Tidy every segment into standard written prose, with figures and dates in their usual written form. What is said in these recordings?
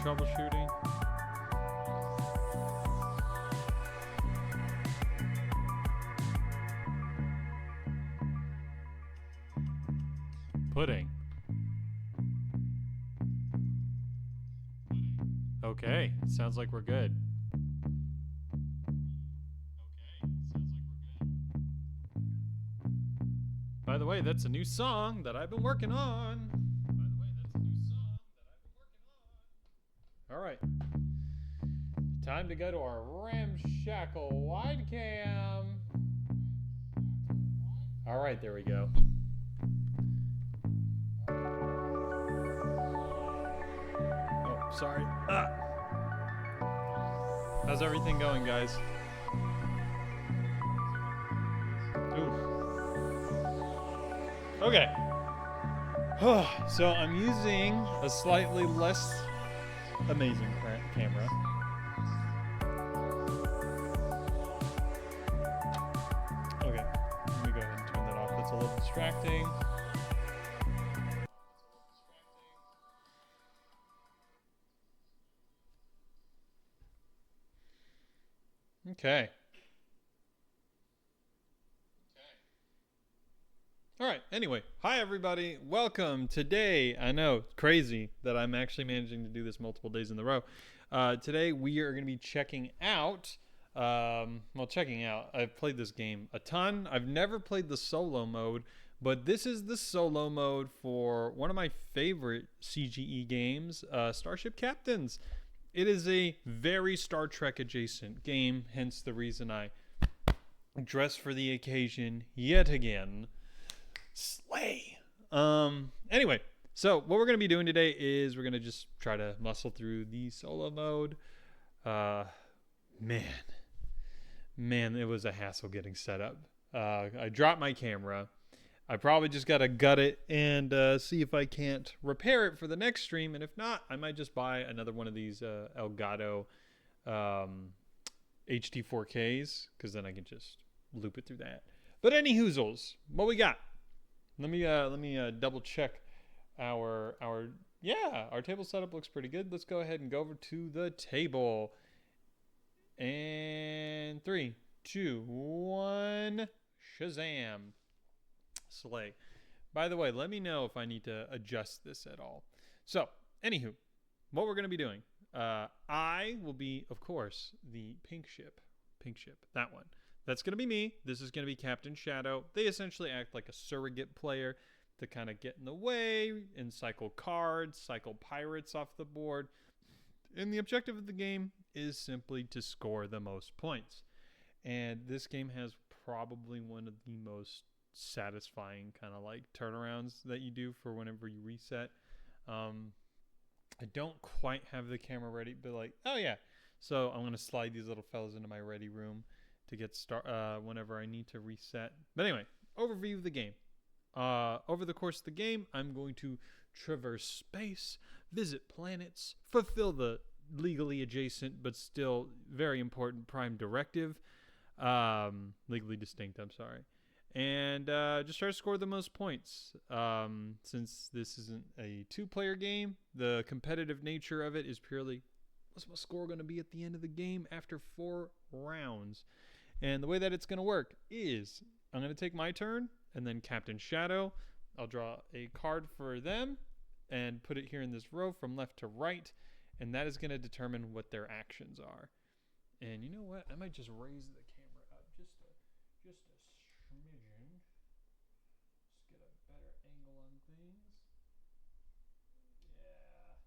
troubleshooting. Pudding. Okay, sounds like we're good. By the way, that's a new song that I've been working on. All right. Time to go to our ramshackle wide cam. All right, there we go. Oh, sorry. How's everything going, guys? Oof. Okay. So I'm using a slightly less amazing camera. Okay, let me go ahead and turn that off. That's a little distracting. Okay. All right. Anyway, hi everybody. Welcome. Today, I know, it's crazy that I'm actually managing to do this multiple days in a row. Today we are going to be checking out. I've played this game a ton. I've never played the solo mode, but this is the solo mode for one of my favorite CGE games, Starship Captains. It is a very Star Trek adjacent game, hence the reason I dress for the occasion yet again. Slay. Anyway, so what we're going to be doing today is we're going to just try to muscle through the solo mode. Man, it was a hassle getting set up. I dropped my camera. I probably just got to gut it and see if I can't repair it for the next stream. And if not, I might just buy another one of these Elgato HD 4Ks, because then I can just loop it through that. But any hoozles, what we got? Let me double check our table setup looks pretty good. Let's go ahead and go over to the table. And 3, 2, 1, Shazam. Slay. By the way, let me know if I need to adjust this at all. So, anywho, what we're going to be doing. I will be, of course, the pink ship. That one. That's going to be me. This is going to be Captain Shadow. They essentially act like a surrogate player to kind of get in the way and cycle cards, cycle pirates off the board. And the objective of the game is simply to score the most points. And this game has probably one of the most satisfying kind of like turnarounds that you do for whenever you reset. I don't quite have the camera ready, but like, oh yeah. So I'm going to slide these little fellas into my ready room to get whenever I need to reset. But anyway, overview of the game. Over the course of the game, I'm going to traverse space, visit planets, fulfill the legally adjacent but still very important prime directive. Legally distinct, I'm sorry. And just try to score the most points. Since this isn't a two-player game, the competitive nature of it is purely, what's my score going to be at the end of the game after 4 rounds? And the way that it's going to work is I'm going to take my turn, and then Captain Shadow, I'll draw a card for them and put it here in this row from left to right, and that is going to determine what their actions are. And you know what? I might just raise the camera up just a smidgen. Just get a better angle on things. Yeah.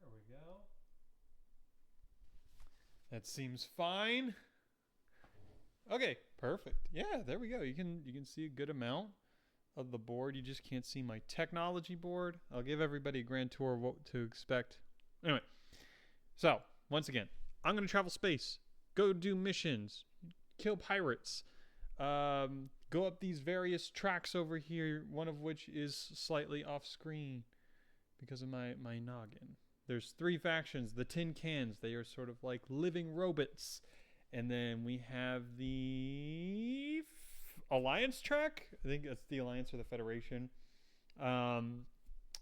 There we go. That seems fine. Okay, perfect. Yeah, there we go. You can see a good amount of the board. You just can't see my technology board. I'll give everybody a grand tour of what to expect. Anyway, so once again, I'm going to travel space, go do missions, kill pirates, go up these various tracks over here, one of which is slightly off screen because of my noggin. There's 3 factions, the Tin Cans. They are sort of like living robots. And then we have the Alliance track. I think that's the Alliance or the Federation. And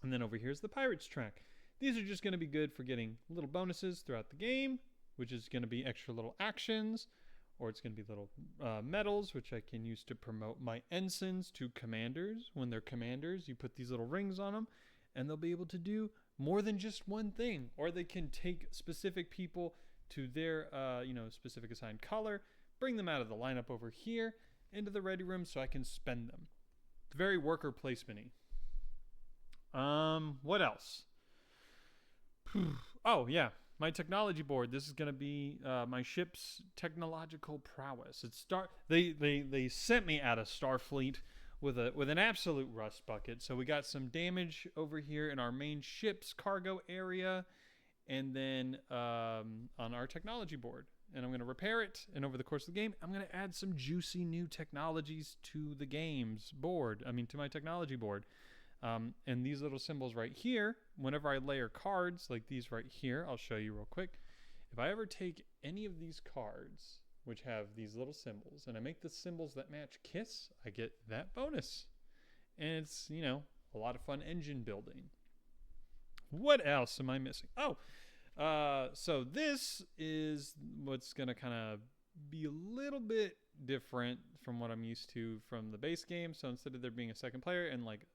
then over here's the Pirates track. These are just going to be good for getting little bonuses throughout the game, which is going to be extra little actions, or it's going to be little medals, which I can use to promote my ensigns to commanders. When they're commanders, you put these little rings on them, and they'll be able to do more than just one thing, or they can take specific people to their specific assigned color, bring them out of the lineup over here into the ready room so I can spend them. Very worker placement-y. What else? Oh yeah, my technology board. This is gonna be my ship's technological prowess. They sent me out of Starfleet with an absolute rust bucket. So we got some damage over here in our main ship's cargo area, and then on our technology board. And I'm gonna repair it. And over the course of the game, I'm gonna add some juicy new technologies to the game's board. To my technology board. And these little symbols right here, whenever I layer cards like these right here, I'll show you real quick. If I ever take any of these cards, which have these little symbols, and I make the symbols that match KISS, I get that bonus. And it's, a lot of fun engine building. What else am I missing? So this is what's going to kind of be a little bit different from what I'm used to from the base game. So instead of there being a second player and like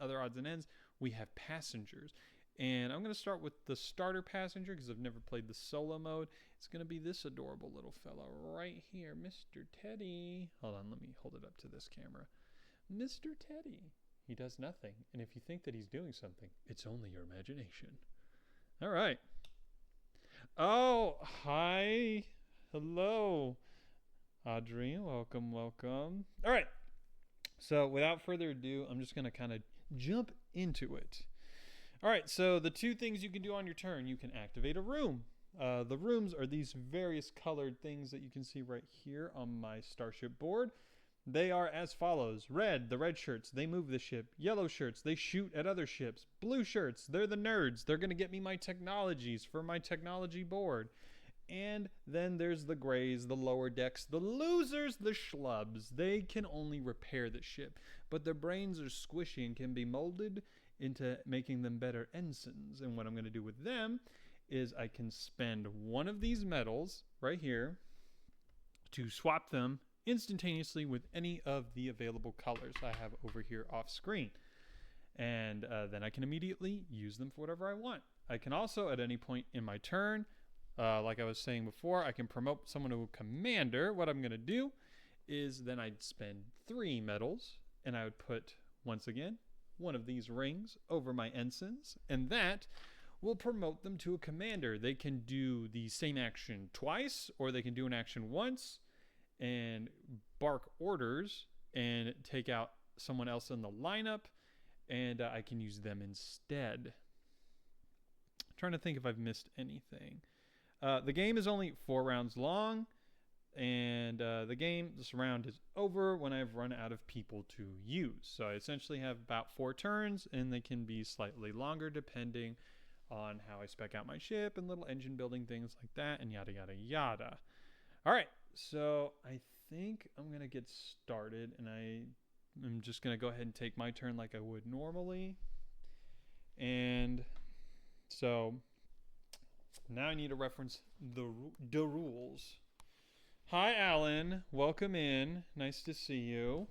other odds and ends, we have passengers. And I'm going to start with the starter passenger because I've never played the solo mode. It's going to be this adorable little fellow right here, Mr. Teddy. Hold on, let me hold it up to this camera. Mr. Teddy. He does nothing. And if you think that he's doing something, it's only your imagination. All right. Oh, hi. Hello, Audrey. Welcome. All right. So without further ado, I'm just going to kind of jump into it. All right, so the two things you can do on your turn, you can activate a room. The rooms are these various colored things that you can see right here on my Starship board. They are as follows. Red, the red shirts, they move the ship. Yellow shirts, they shoot at other ships. Blue shirts, they're the nerds. They're going to get me my technologies for my technology board. And then there's the grays, the lower decks, the losers, the schlubs. They can only repair the ship, but their brains are squishy and can be molded into making them better ensigns. And what I'm going to do with them is I can spend one of these medals right here to swap them instantaneously with any of the available colors I have over here off screen. And then I can immediately use them for whatever I want. I can also, at any point in my turn, like I was saying before, I can promote someone to a commander. What I'm going to do is then I'd spend 3 medals, and I would put, once again, one of these rings over my ensigns, and that will promote them to a commander. They can do the same action twice, or they can do an action once and bark orders and take out someone else in the lineup, and I can use them instead. I'm trying to think if I've missed anything. The game is only 4 rounds long, and this round is over when I've run out of people to use. So I essentially have about 4 turns, and they can be slightly longer depending on how I spec out my ship and little engine building things like that, and yada, yada, yada. All right, so I think I'm going to get started, and I'm just going to go ahead and take my turn like I would normally. And so now I need to reference the rules. Hi, Alan. Welcome in. Nice to see you.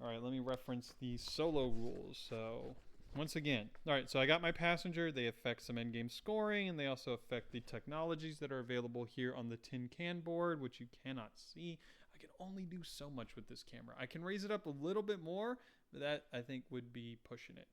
All right, let me reference the solo rules. So once again, all right, so I got my passenger. They affect some endgame scoring, and they also affect the technologies that are available here on the tin can board, which you cannot see. I can only do so much with this camera. I can raise it up a little bit more, but that I think would be pushing it.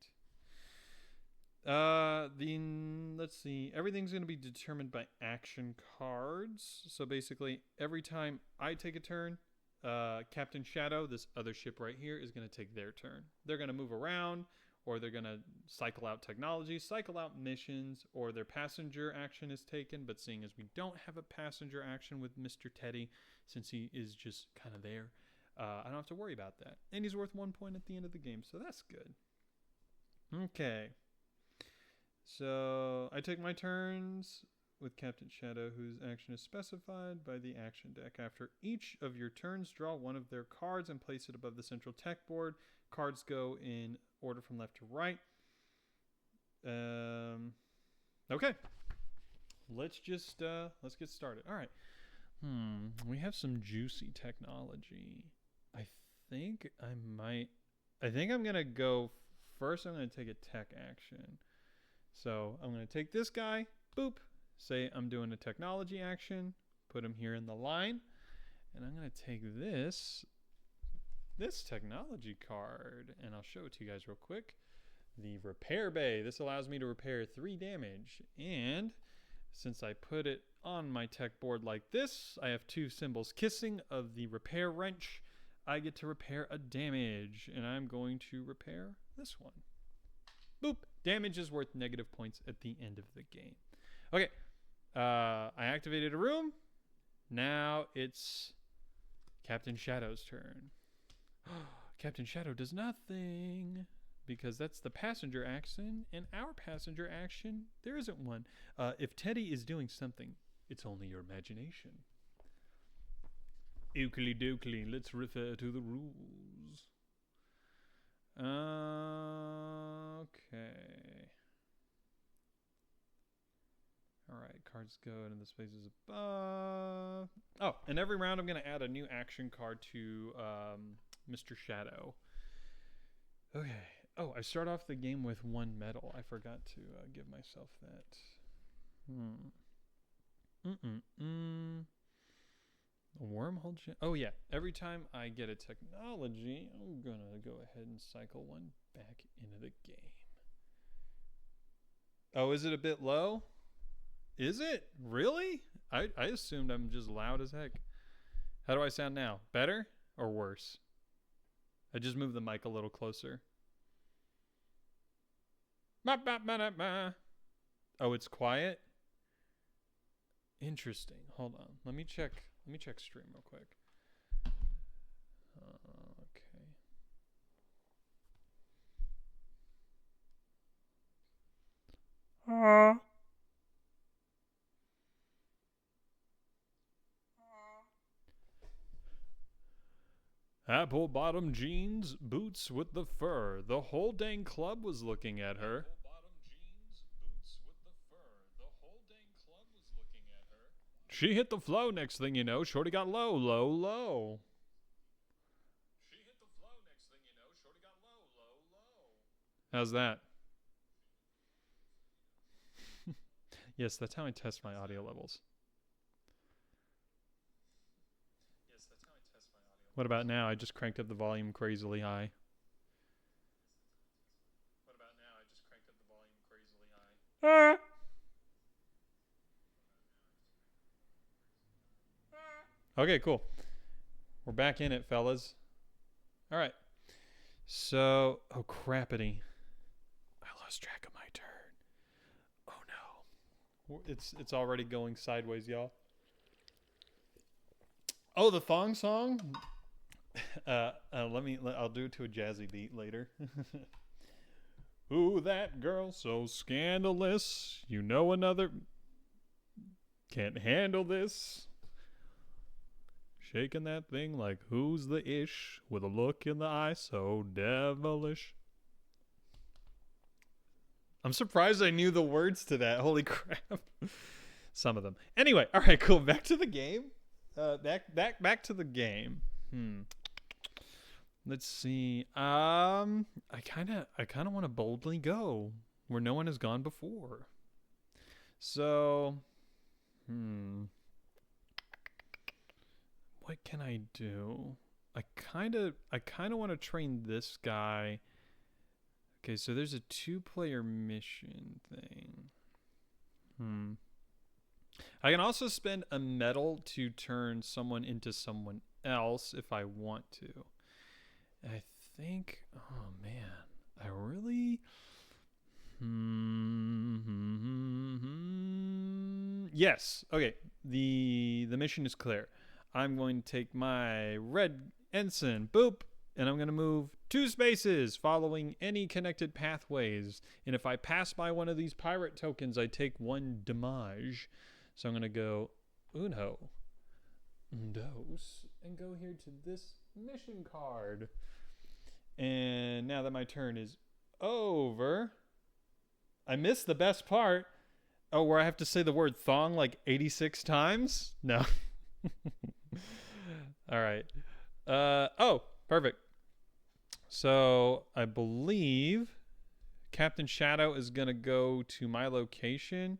Let's see. Everything's going to be determined by action cards. So basically, every time I take a turn, Captain Shadow, this other ship right here, is going to take their turn. They're going to move around, or they're going to cycle out technology, cycle out missions, or their passenger action is taken. But seeing as we don't have a passenger action with Mr. Teddy, since he is just kind of there, I don't have to worry about that. And he's worth 1 point at the end of the game, so that's good. Okay. So I take my turns with Captain Shadow, whose action is specified by the action deck. After each of your turns, draw one of their cards and place it above the central tech board. Cards go in order from left to right. And Okay. Let's get started. All right. We have some juicy technology. I think I'm going to go first. I'm going to take a tech action. So I'm going to take this guy, boop, say I'm doing a technology action, put him here in the line, and I'm going to take this technology card, and I'll show it to you guys real quick. The repair bay. This allows me to repair 3 damage, and since I put it on my tech board like this, I have 2 symbols kissing of the repair wrench. I get to repair a damage, and I'm going to repair this one. Boop. Damage is worth negative points at the end of the game. Okay. I activated a room. Now it's Captain Shadow's turn. Captain Shadow does nothing because that's the passenger action, and our passenger action, there isn't one. If Teddy is doing something, it's only your imagination. Oakley dokley, let's refer to the rules. Okay. Alright, cards go into the spaces above. Oh, and every round I'm going to add a new action card to Mr. Shadow. Okay. Oh, I start off the game with 1 medal. I forgot to give myself that. A wormhole. Oh, yeah. Every time I get a technology, I'm going to go ahead and cycle 1 back into the game. Oh, is it a bit low? Is it? Really? I assumed I'm just loud as heck. How do I sound now? Better or worse? I just moved the mic a little closer. Oh, it's quiet? Interesting. Hold on. Let me check stream real quick. Okay. Apple bottom jeans, boots with the fur. The whole dang club was looking at her. She hit the flow, next thing you know, shorty got low, low, low. How's that? Yes, that's how I test my audio levels. What about now? I just cranked up the volume crazily high. Okay, cool. We're back in it, fellas. All right. So, oh crappity. I lost track of my turn. Oh no. It's already going sideways, y'all. Oh, the thong song? I'll do it to a jazzy beat later. Ooh, that girl so scandalous. You know another can't handle this. Shaking that thing like who's the ish, with a look in the eye so devilish. I'm surprised I knew the words to that. Holy crap. Some of them. Anyway, all right, cool. Back to the game. Back to the game. Let's see. I kind of want to boldly go where no one has gone before. So, what can I do? I kind of want to train this guy. Okay, so there's a 2-player mission thing. I can also spend a medal to turn someone into someone else if I want to. I think, oh man, I really, yes. Okay. The mission is clear. I'm going to take my red ensign, boop, and I'm going to move 2 spaces following any connected pathways. And if I pass by one of these pirate tokens, I take 1 damage. So I'm going to go uno, dos, and go here to this mission card. And now that my turn is over, I missed the best part. Oh, where I have to say the word thong like 86 times? No. All right. Oh, perfect. So I believe Captain Shadow is going to go to my location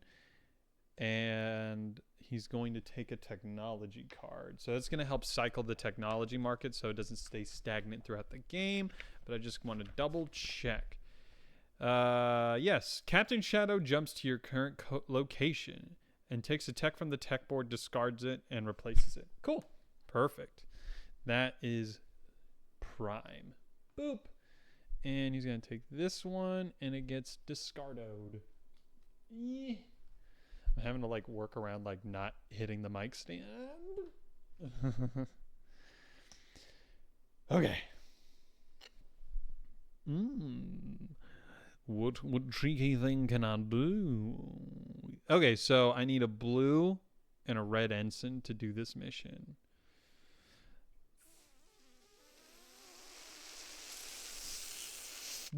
and he's going to take a technology card. So that's going to help cycle the technology market so it doesn't stay stagnant throughout the game. But I just want to double check. Yes, Captain Shadow jumps to your current location and takes a tech from the tech board, discards it, and replaces it. Cool. Perfect. That is prime. Boop. And he's going to take this one, and it gets discarded. Yeah. I'm having to, like, work around, like, not hitting the mic stand. Okay. What cheeky thing can I do? Okay, so I need a blue and a red ensign to do this mission.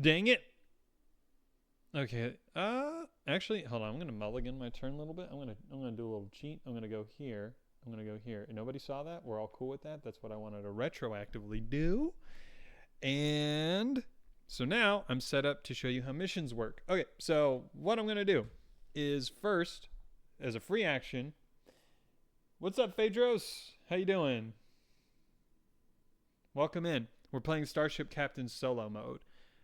Dang it. Okay. Actually, hold on. I'm gonna mulligan my turn a little bit. I'm gonna do a little cheat. I'm gonna go here. I'm gonna go here. And nobody saw that. We're all cool with that. That's what I wanted to retroactively do. And so now I'm set up to show you how missions work. Okay, so what I'm gonna do is first, as a free action. What's up, Phaedros? How you doing? Welcome in. We're playing Starship Captain solo mode.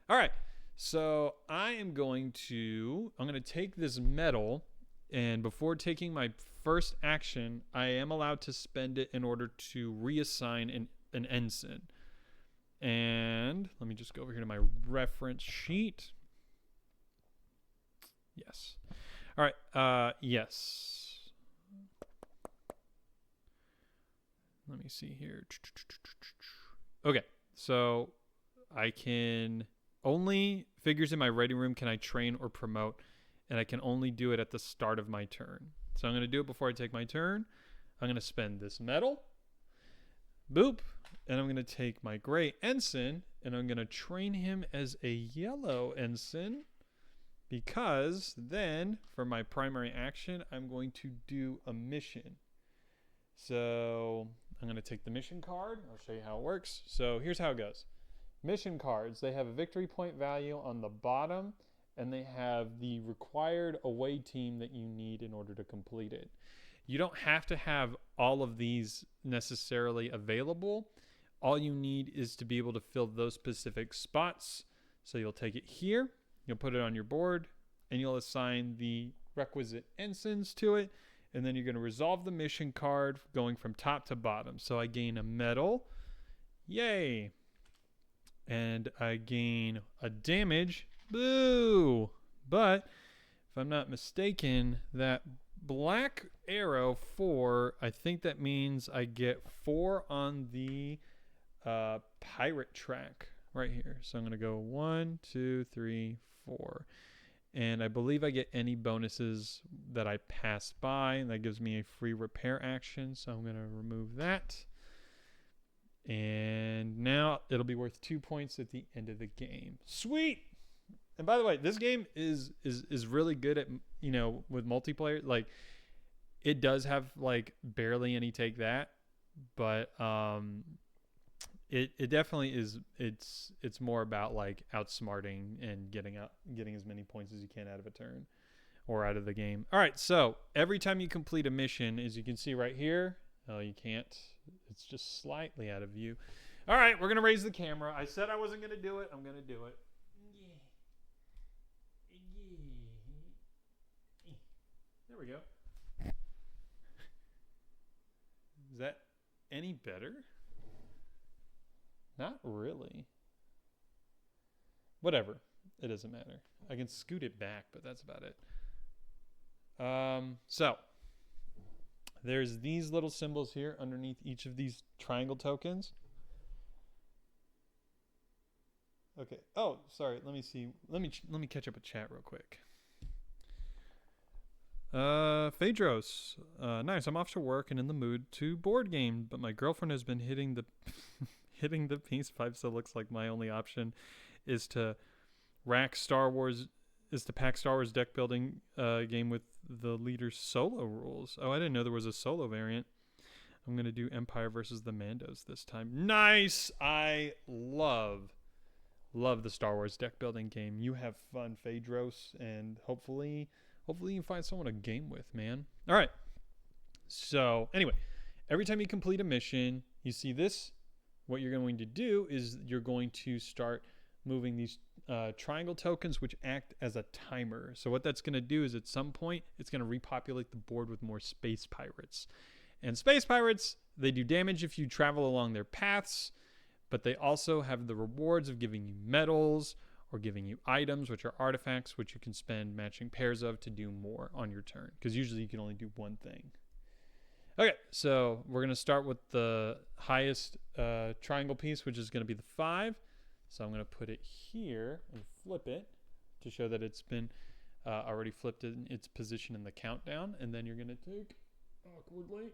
All right, so I'm going to take this medal, and before taking my first action, I am allowed to spend it in order to reassign an ensign. And let me just go over here to my reference sheet. Yes. All right, yes. Let me see here. Okay, so I can... Only figures in my ready room can I train or promote, and I can only do it at the start of my turn. So I'm going to do it before I take my turn. I'm going to spend this medal. Boop. And I'm going to take my gray ensign, and I'm going to train him as a yellow ensign, because then, for my primary action, I'm going to do a mission. So I'm going to take the mission card. I'll show you how it works. So here's how it goes. Mission cards, they have a victory point value on the bottom, and they have the required away team that you need in order to complete it. You don't have to have all of these necessarily available. All you need is to be able to fill those specific spots. So you'll take it here, you'll put it on your board, and you'll assign the requisite ensigns to it, and then you're going to resolve the mission card going from top to bottom. So I gain a medal. Yay! And I gain a damage. Boo! But if I'm not mistaken, that black arrow 4, I think that means I get 4 on the pirate track right here. So I'm going to go 1, 2, 3, 4. And I believe I get any bonuses that I pass by. And that gives me a free repair action. So I'm going to remove that. And now it'll be worth 2 points at the end of the game. Sweet. And by the way, this game is really good at, you know, with multiplayer. Like, it does have like barely any take that, but it definitely is. It's more about like outsmarting and getting as many points as you can out of a turn or out of the game. All right, so every time you complete a mission, as you can see right here, oh, you can't. It's just slightly out of view. All right, we're going to raise the camera. I said I wasn't going to do it. I'm going to do it. There we go. Is that any better? Not really. Whatever. It doesn't matter. I can scoot it back, but that's about it. So there's these little symbols here underneath each of these triangle tokens. Okay. Oh, sorry. Let me see. Let me catch up a chat real quick. Phaedros. Nice. I'm off to work and in the mood to board game, but my girlfriend has been hitting the hitting the PS5, so it looks like my only option is to rack Star Wars is to pack Star Wars deck building game with the leader's solo rules. Oh, I didn't know there was a solo variant. I'm going to do Empire versus the Mandos this time. Nice! I love the Star Wars deck building game. You have fun, Phaedros, and hopefully you can find someone to game with, man. All right. So, anyway, every time you complete a mission, you see this. What you're going to do is you're going to start moving these triangle tokens, which act as a timer. So what that's going to do is at some point, it's going to repopulate the board with more space pirates. And space pirates, they do damage if you travel along their paths, but they also have the rewards of giving you medals or giving you items, which are artifacts, which you can spend matching pairs of to do more on your turn, because usually you can only do one thing. Okay, so we're going to start with the highest triangle piece, which is going to be the 5. So I'm going to put it here and flip it to show that it's been already flipped in its position in the countdown. And then you're going to take, awkwardly,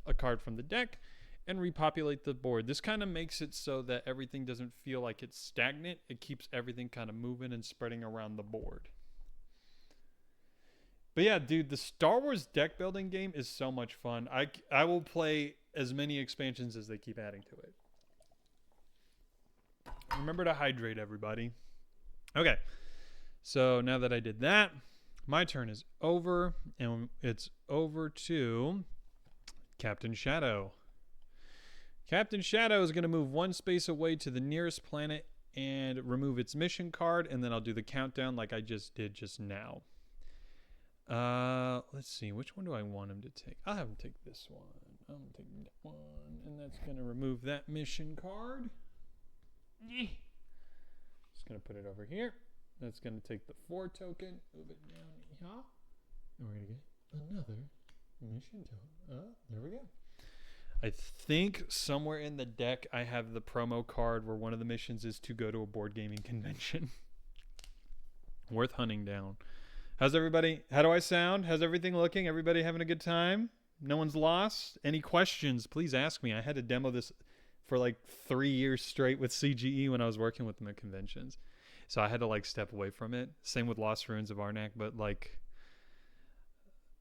a card from the deck and repopulate the board. This kind of makes it so that everything doesn't feel like it's stagnant. It keeps everything kind of moving and spreading around the board. But yeah, dude, the Star Wars deck building game is so much fun. I will play as many expansions as they keep adding to it. Remember to hydrate, everybody. Okay, so now that I did that, my turn is over, and it's over to Captain Shadow. Captain Shadow is going to move one space away to the nearest planet and remove its mission card, and then I'll do the countdown like I just did just now. Let's see, which one do I want him to take? I'll have him take this one. I'm going to take that one, and that's going to remove that mission card. Just going to put it over here. That's going to take the 4 token, move it down here, and we're going to get another mission token. There we go. I think somewhere in the deck I have the promo card where one of the missions is to go to a board gaming convention. Worth hunting down. How's everybody? How do I sound? How's everything looking? Everybody having a good time? No one's lost? Any questions? Please ask me. I had to demo this for like 3 years straight with CGE when I was working with them at conventions. So I had to like step away from it. Same with Lost Ruins of Arnak, but like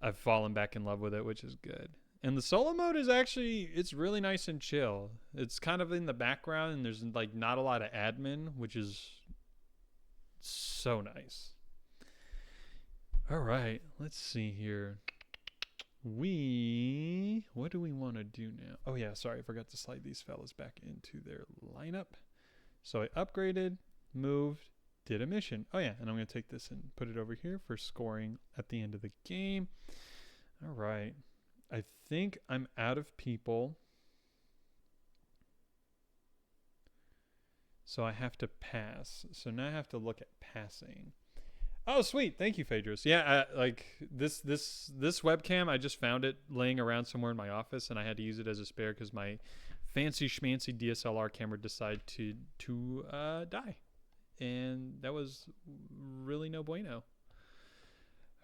I've fallen back in love with it, which is good. And the solo mode is actually, it's really nice and chill. It's kind of in the background and there's like not a lot of admin, which is so nice. All right, let's see here. What do we want to do now? Oh yeah, sorry, I forgot to slide these fellas back into their lineup. So I upgraded, moved, did a mission. Oh yeah, and I'm going to take this and put it over here for scoring at the end of the game. All right, I think I'm out of people. So I have to pass. So now I have to look at passing. Oh, sweet. Thank you, Phaedros. Yeah, like this webcam, I just found it laying around somewhere in my office, and I had to use it as a spare because my fancy schmancy DSLR camera decided to die. And that was really no bueno.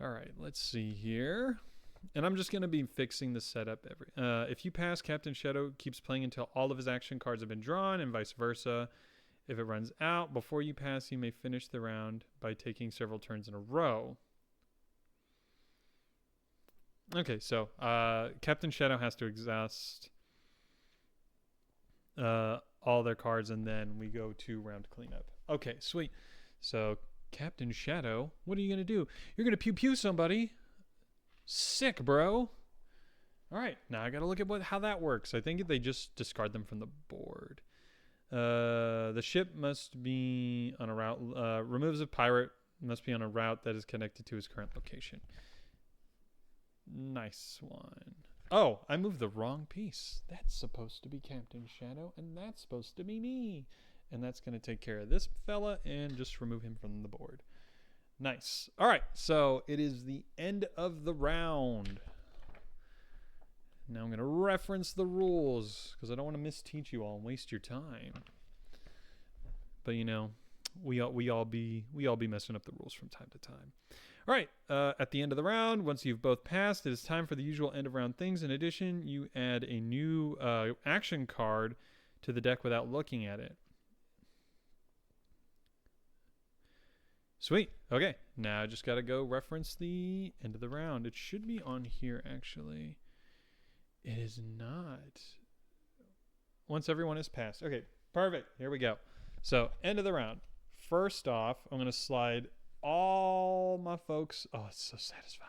All right, let's see here. And I'm just going to be fixing the setup. If you pass, Captain Shadow keeps playing until all of his action cards have been drawn, and vice versa. If it runs out before you pass, you may finish the round by taking several turns in a row. Okay, so Captain Shadow has to exhaust all their cards, and then we go to round cleanup. Okay, sweet. So Captain Shadow, what are you going to do? You're going to pew-pew somebody. Sick, bro. All right, now I got to look at how that works. I think they just discard them from the board. The ship must be on a route, removes a pirate, must be on a route that is connected to his current location. Nice one. Oh, I moved the wrong piece. That's supposed to be Captain Shadow, and that's supposed to be me. And that's going to take care of this fella and just remove him from the board. Nice. All right, so it is the end of the round. Now I'm going to reference the rules because I don't want to misteach you all and waste your time. But you know, we all be messing up the rules from time to time. All right, at the end of the round, once you've both passed, it is time for the usual end of round things. In addition, you add a new action card to the deck without looking at it. Sweet. Okay. Now I just got to go reference the end of the round. It should be on here, actually. It is not. Once everyone is passed. Okay. Perfect. Here we go. So, end of the round. First off, I'm going to slide all my folks. Oh, it's so satisfying.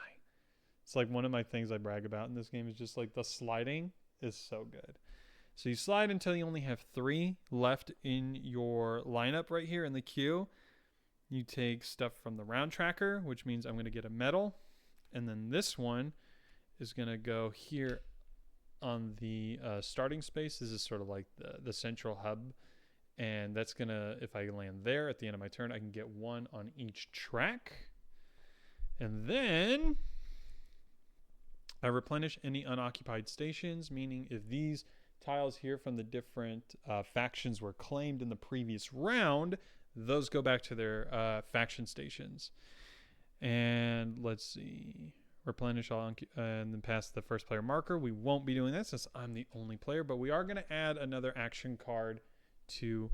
It's like one of my things I brag about in this game is just like the sliding is so good. So you slide until you only have 3 left in your lineup right here in the queue. You take stuff from the round tracker, which means I'm going to get a medal. And then this one is going to go here on the starting space. This is sort of like the central hub. And that's going to, if I land there at the end of my turn, I can get 1 on each track. And then I replenish any unoccupied stations, meaning if these tiles here from the different factions were claimed in the previous round, those go back to their faction stations. And let's see, replenish all and then pass the first player marker. We won't be doing that since I'm the only player, but we are going to add another action card to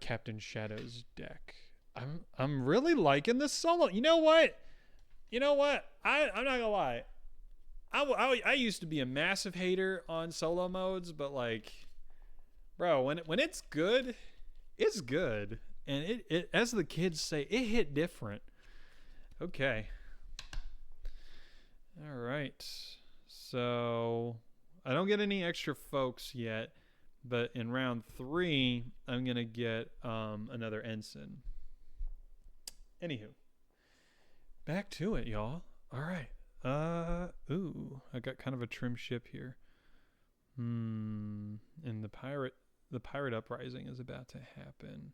Captain Shadow's deck. I'm really liking this solo. You know what? I'm not gonna lie. I used to be a massive hater on solo modes, but like, bro, when it's good, it's good. And it as the kids say, it hit different. Okay. All right. So I don't get any extra folks yet, but in round 3, I'm going to get another ensign. Anywho, back to it, y'all. All right. Ooh, I got kind of a trim ship here. And the pirate uprising is about to happen.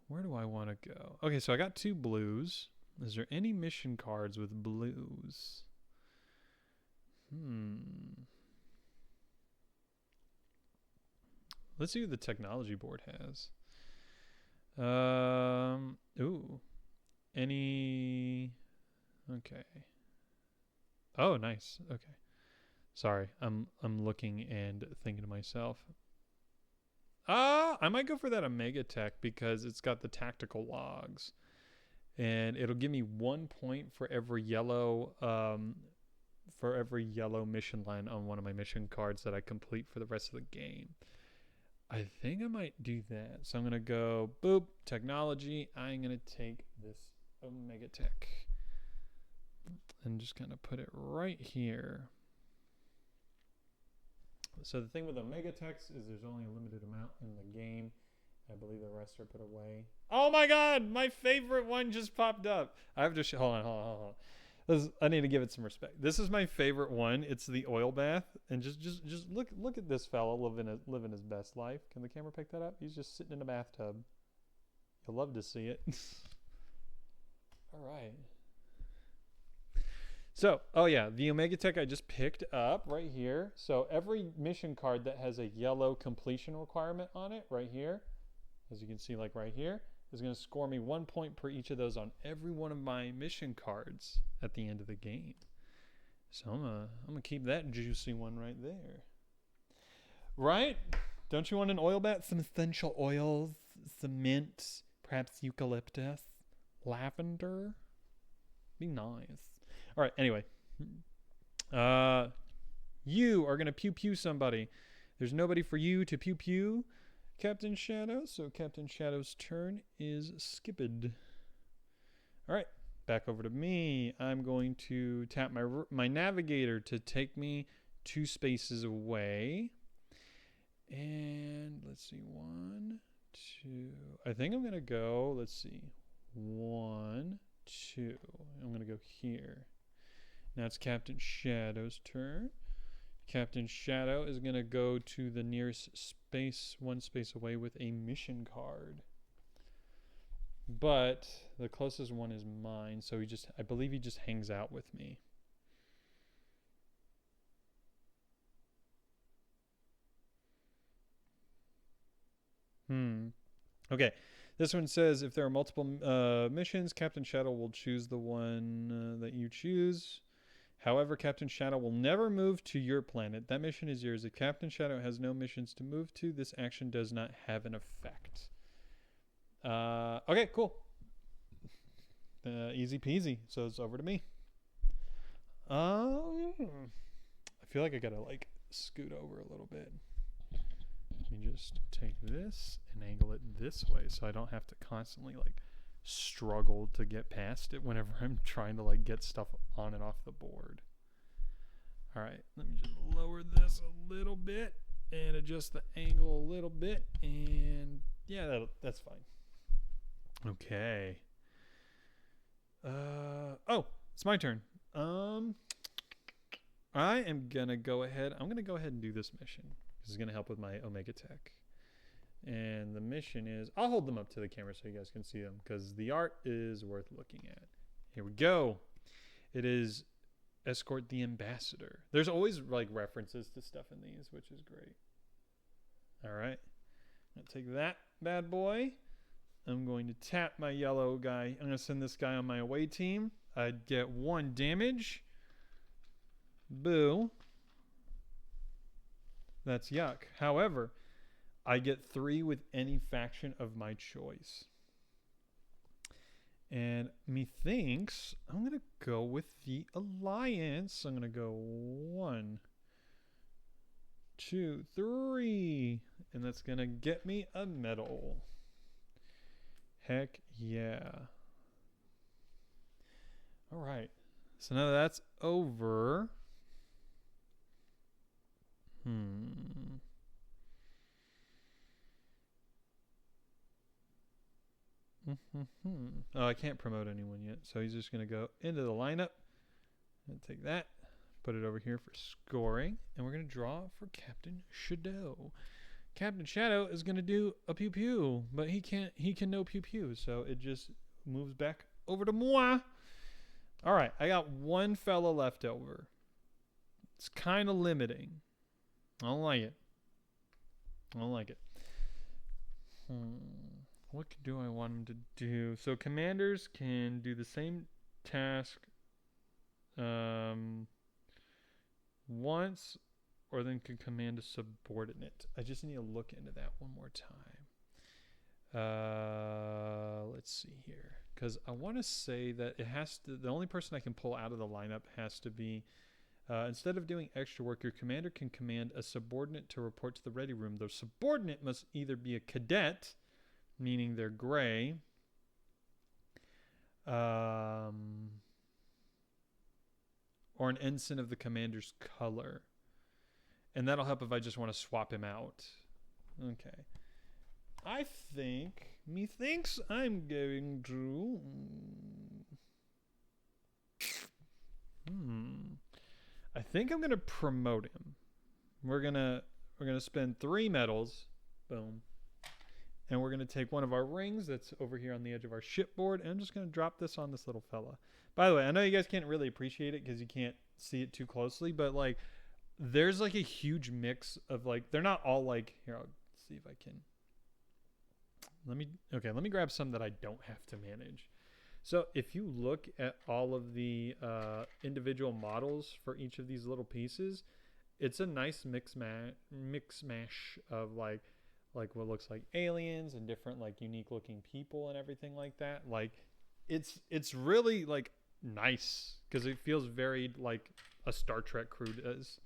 Where do I want to go? Okay, so I got 2 blues. Is there any mission cards with blues? Let's see what the technology board has. Ooh. Any... Okay. Oh, nice. Okay. Sorry, I'm looking and thinking to myself. I might go for that Omega Tech because it's got the tactical logs. And it'll give me 1 point for every yellow mission line on one of my mission cards that I complete for the rest of the game. I think I might do that. So I'm going to go, boop, technology. I'm going to take this Omega Tech and just kind of put it right here. So the thing with Omega Techs is there's only a limited amount in the game. I believe the rest are put away. Oh my god, my favorite one just popped up. I have to hold on. I need to give it some respect. This is my favorite one. It's the oil bath, and just look at this fella living his best life. Can the camera pick that up? He's just sitting in a bathtub. You'll love to see it. All right. So, oh yeah, the Omega Tech I just picked up right here. So every mission card that has a yellow completion requirement on it right here, as you can see like right here, is going to score me 1 point per each of those on every one of my mission cards at the end of the game. So I'm gonna keep that juicy one right there. Right? Don't you want an oil bath? Some essential oils, some mint, perhaps eucalyptus, lavender. Be nice. All right, anyway. You are going to pew-pew somebody. There's nobody for you to pew-pew, Captain Shadow. So Captain Shadow's turn is skipped. All right, back over to me. I'm going to tap my navigator to take me 2 spaces away. And let's see, 1, 2. I think I'm going to go, let's see, 1, 2. I'm going to go here. Now it's Captain Shadow's turn. Captain Shadow is going to go to the nearest space, 1 space away with a mission card. But the closest one is mine, so I believe he just hangs out with me. Okay. This one says if there are multiple missions, Captain Shadow will choose the one that you choose. However, Captain Shadow will never move to your planet. That mission is yours. If Captain Shadow has no missions to move to, this action does not have an effect. Okay, cool. Easy peasy. So it's over to me. I feel like I gotta like scoot over a little bit. Let me just take this and angle it this way so I don't have to constantly like struggle to get past it whenever I'm trying to like get stuff on and off the board. All right, let me just lower this a little bit and adjust the angle a little bit, and yeah, that's fine. Okay. Oh, it's my turn. I am gonna go ahead. I'm gonna go ahead and do this mission. This is gonna help with my Omega Tech. And the mission is, I'll hold them up to the camera so you guys can see them because the art is worth looking at. Here we go. It is escort the ambassador. There's always like references to stuff in these, which is great. All right. I'll take that bad boy. I'm going to tap my yellow guy. I'm going to send this guy on my away team. I'd get 1 damage. Boo. That's yuck. However, I get 3 with any faction of my choice. And methinks I'm going to go with the Alliance. I'm going to go 1, 2, 3. And that's going to get me a medal. Heck yeah. All right. So now that's over. Oh, I can't promote anyone yet. So he's just going to go into the lineup and take that, put it over here for scoring. And we're going to draw for Captain Shadow. Captain Shadow is going to do a pew pew, but he can no pew pew. So it just moves back over to moi. All right. I got 1 fella left over. It's kind of limiting. I don't like it. What do I want him to do? So commanders can do the same task once, or then can command a subordinate. I just need to look into that one more time. Let's see here. Because I want to say that it has to, the only person I can pull out of the lineup has to be, instead of doing extra work, your commander can command a subordinate to report to the ready room. The subordinate must either be a cadet, meaning they're gray, or an ensign of the commander's color. And that'll help if I just want to swap him out. Okay. I think, methinks I'm going to... I think I'm going to promote him. We're going to spend 3 medals. Boom. And we're going to take one of our rings that's over here on the edge of our shipboard, and I'm just going to drop this on this little fella. By the way, I know you guys can't really appreciate it because you can't see it too closely, but like there's like a huge mix of like, they're not all like, here, I'll see if I can. Let me grab some that I don't have to manage. So if you look at all of the individual models for each of these little pieces, it's a nice mix mash of like what looks like aliens and different like unique looking people and everything like that. Like it's really like nice because it feels very like a Star Trek crew does.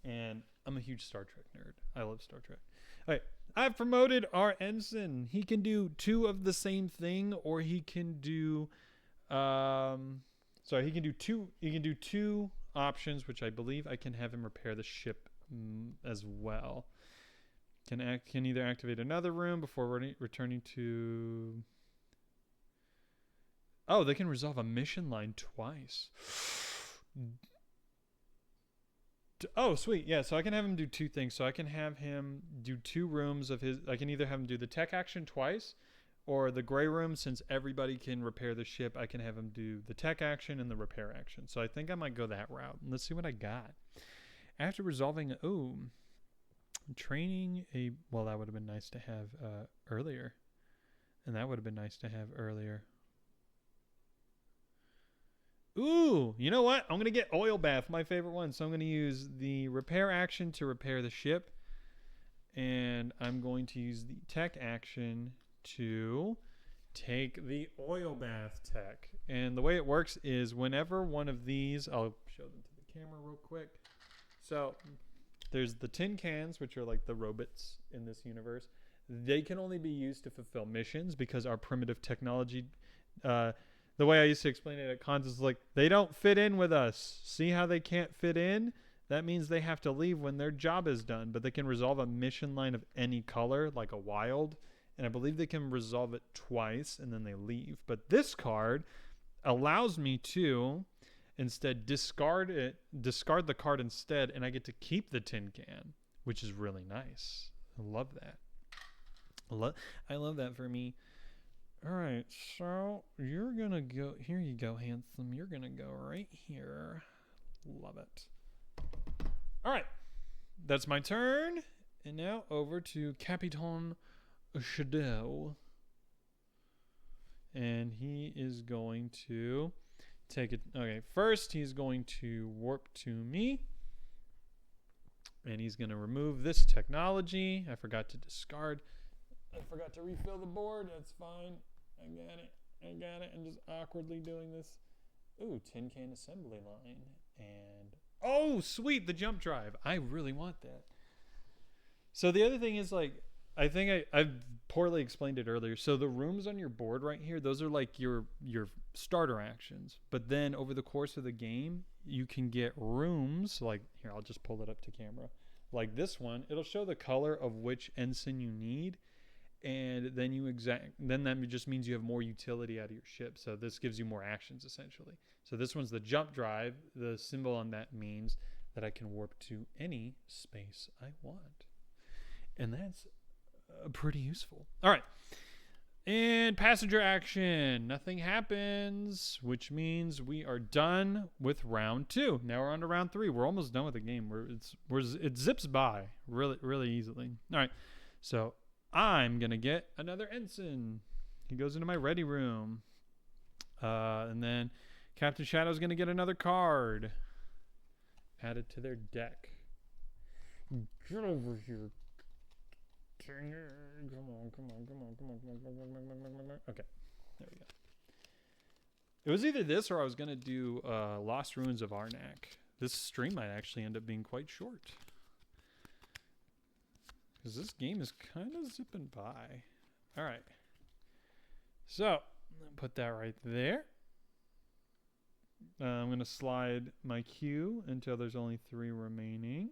And I'm a huge Star Trek nerd. I love Star Trek. All right. I've promoted our ensign. He can do 2 of the same thing, or he can do he can do 2. He can do 2 options, which I believe I can have him repair the ship as well. Can either activate another room before returning to... Oh, they can resolve a mission line twice. Oh, sweet. Yeah, so I can have him do 2 things. So I can have him do 2 rooms of his... I can either have him do the tech action twice, or the gray room, since everybody can repair the ship, I can have him do the tech action and the repair action. So I think I might go that route. Let's see what I got. After resolving... Oh... Training a... Well, that would have been nice to have earlier. And that would have been nice to have earlier. Ooh, you know what? I'm going to get oil bath, my favorite one. So I'm going to use the repair action to repair the ship. And I'm going to use the tech action to take the oil bath tech. And the way it works is whenever one of these, I'll show them to the camera real quick. So there's the tin cans, which are like the robots in this universe. They can only be used to fulfill missions because our primitive technology, the way I used to explain it at cons is like, they don't fit in with us. See how they can't fit in? That means they have to leave when their job is done, but they can resolve a mission line of any color, like a wild, and I believe they can resolve it twice and then they leave. But this card allows me to instead discard the card instead, and I get to keep the tin can, which is really nice. I love that. I love that for me. All right, so you're gonna go, here you go, handsome. You're gonna go right here. Love it. All right, that's my turn. And now over to Capitan Shadow. And he is going to take it. Okay, first he's going to warp to me. And he's going to remove this technology. I forgot to discard. I forgot to refill the board. That's fine. I got it. I'm just awkwardly doing this. Ooh, tin can assembly line. And oh, sweet, the jump drive. I really want that. So the other thing is, like, I think I've poorly explained it earlier. So the rooms on your board right here, those are like your starter actions. But then over the course of the game, you can get rooms like, here, I'll just pull it up to camera. Like this one, it'll show the color of which ensign you need. And then then that just means you have more utility out of your ship. So this gives you more actions essentially. So this one's the jump drive. The symbol on that means that I can warp to any space I want. And that's pretty useful. All right. And passenger action. Nothing happens, which means we are done with round 2. Now we're on to round 3. We're almost done with the game. It zips by really, really easily. All right. So I'm going to get another ensign. He goes into my ready room. And then Captain Shadow's going to get another card added to their deck. Get over here. Come on. Okay, there we go. It was either this or I was going to do Lost Ruins of Arnak. This stream might actually end up being quite short. Because this game is kind of zipping by. All right. So, put that right there. I'm going to slide my queue until there's only 3 remaining.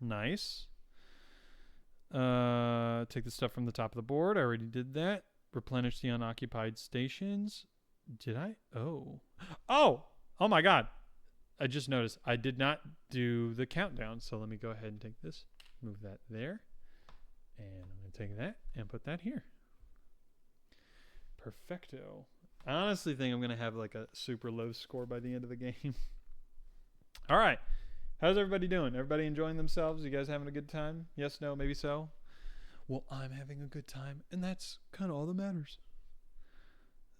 Nice. Take the stuff from the top of the board. I already did that. Replenish the unoccupied stations. Did I? Oh my God. I just noticed I did not do the countdown. So let me go ahead and take this, move that there. And I'm going to take that and put that here. Perfecto. I honestly think I'm going to have like a super low score by the end of the game. All right. How's everybody doing? Everybody enjoying themselves? You guys having a good time? Yes, no, maybe so? Well, I'm having a good time, and that's kind of all that matters.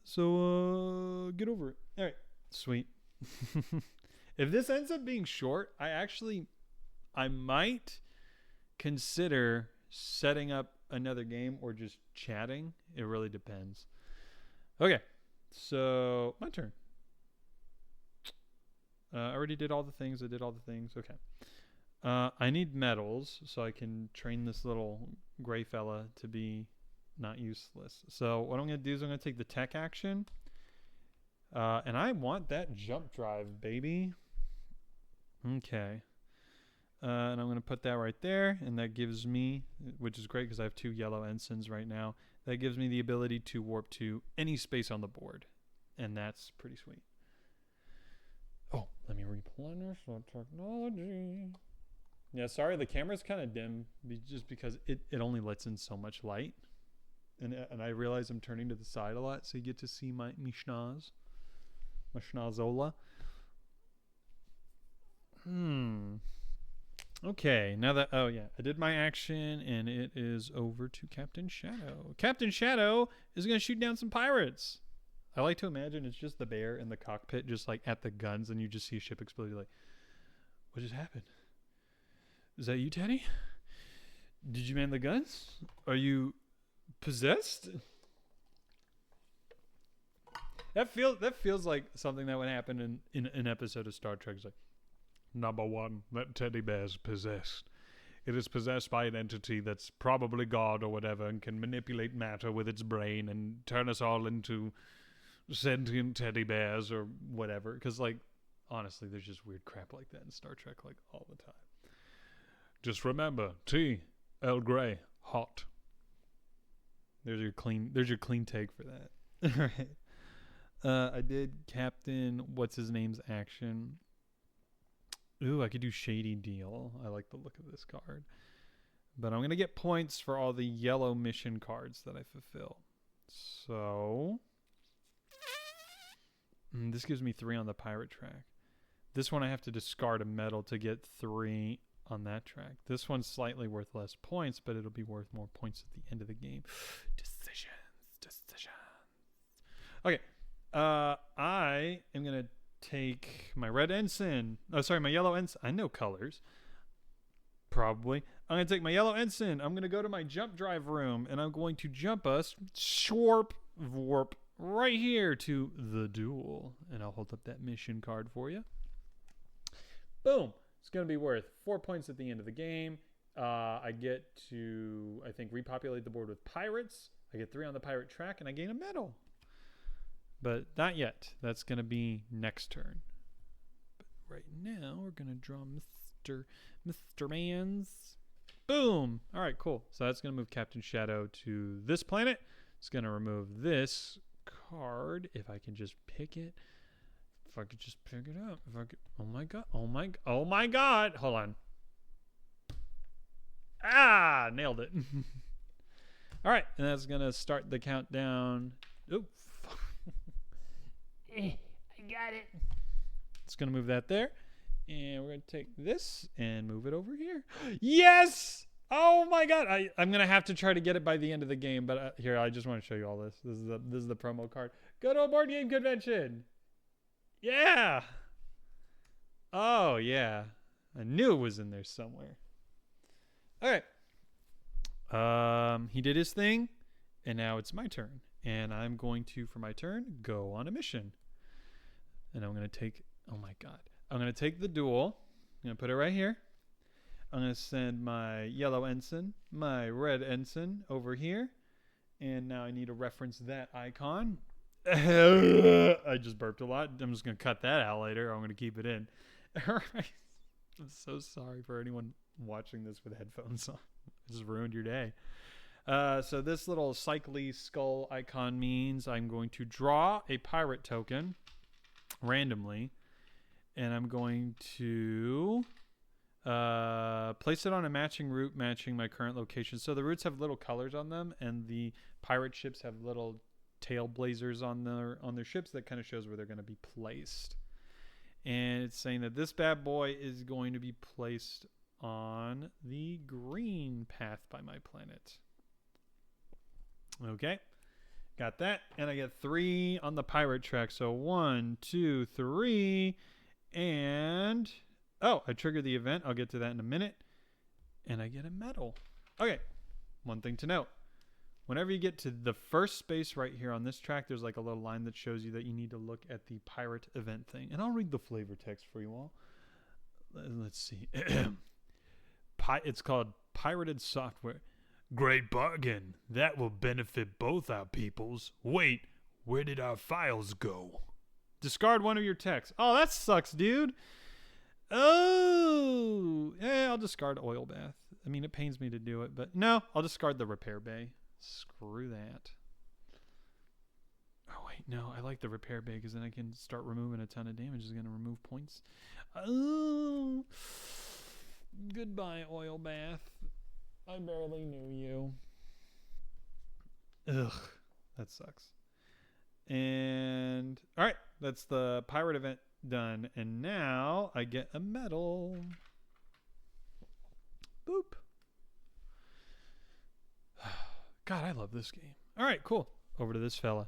So, get over it. All right. Sweet. If this ends up being short, I might consider setting up another game or just chatting. It really depends. Okay. So, my turn. I already did all the things. Okay. I need medals so I can train this little gray fella to be not useless. So what I'm going to do is I'm going to take the tech action. And I want that jump drive, baby. Okay. And I'm going to put that right there. And that gives me, which is great because I have 2 yellow ensigns right now. That gives me the ability to warp to any space on the board. And that's pretty sweet. Oh, let me replenish the technology. Yeah, sorry, the camera's kind of dim just because it only lets in so much light. And I realize I'm turning to the side a lot, so you get to see my schnoz. My schnozola. Okay, now that, oh yeah, I did my action, and it is over to Captain Shadow. Captain Shadow is going to shoot down some pirates. I like to imagine it's just the bear in the cockpit, just like at the guns, and you just see a ship explode. You're like, what just happened? Is that you, Teddy? Did you man the guns? Are you possessed? That feels like something that would happen in an episode of Star Trek. It's like, number one, that teddy bear's possessed. It is possessed by an entity that's probably God or whatever and can manipulate matter with its brain and turn us all into sentient teddy bears or whatever. Because, like, honestly, there's just weird crap like that in Star Trek, like, all the time. Just remember, tea, Earl Grey, hot. There's your clean take for that. All right. I did Captain What's-His-Name's action. Ooh, I could do Shady Deal. I like the look of this card. But I'm going to get points for all the yellow mission cards that I fulfill. So, this gives me 3 on the pirate track. This one I have to discard a medal to get 3 on that track. This one's slightly worth less points, but it'll be worth more points at the end of the game. Decisions. Okay. I am going to take my red ensign. Oh, sorry, my yellow ensign. I know colors. Probably. I'm going to take my yellow ensign. I'm going to go to my jump drive room, and I'm going to jump us, warp, right here to the duel. And I'll hold up that mission card for you. Boom. It's going to be worth 4 points at the end of the game. I get to, I think, repopulate the board with pirates. I get 3 on the pirate track, and I gain a medal. But not yet. That's going to be next turn. But right now, we're going to draw Mr. Mans. Boom! All right, cool. So that's going to move Captain Shadow to this planet. It's going to remove this card. If I can just pick it. If I could just pick it up. If I could. Oh my God. Hold on. Ah! Nailed it. All right. And that's going to start the countdown. Oop. I got it. It's going to move that there. And we're going to take this and move it over here. Yes! Oh my God. I'm going to have to try to get it by the end of the game. But here, I just want to show you all this. This is the promo card. Go to a board game convention. Yeah. Oh, yeah. I knew it was in there somewhere. All right. He did his thing. And now it's my turn. And I'm going to, for my turn, go on a mission. And I'm going to take, oh my God. I'm going to take the duel. I'm going to put it right here. I'm going to send my yellow ensign, my red ensign over here. And now I need to reference that icon. I just burped a lot. I'm just going to cut that out later. I'm going to keep it in. All right. I'm so sorry for anyone watching this with headphones on. I just ruined your day. So this little cycly skull icon means I'm going to draw a pirate token randomly, and I'm going to place it on a matching route matching my current location. So the routes have little colors on them, and the pirate ships have little tail blazers on their ships that kind of shows where they're going to be placed. And it's saying that this bad boy is going to be placed on the green path by my planet. Okay, got that. And I get 3 on the pirate track. So 1, 2, 3, and oh, I triggered the event. I'll get to that in a minute. And I get a medal. Okay, one thing to note. Whenever you get to the first space right here on this track, there's like a little line that shows you that you need to look at the pirate event thing. And I'll read the flavor text for you all. Let's see. It's called Pirated Software. Great bargain. That will benefit both our peoples. Wait, where did our files go? Discard one of your texts. Oh, that sucks, dude. Oh, yeah, I'll discard Oil Bath. I mean, it pains me to do it, but no, I'll discard the Repair Bay. Screw that. Oh, wait, no, I like the Repair Bay because then I can start removing a ton of damage. It's going to remove points. Oh, goodbye, Oil Bath. I barely knew you. Ugh, that sucks. And all right, that's the pirate event done. And now I get a medal. Boop. God, I love this game. All right, cool. Over to this fella.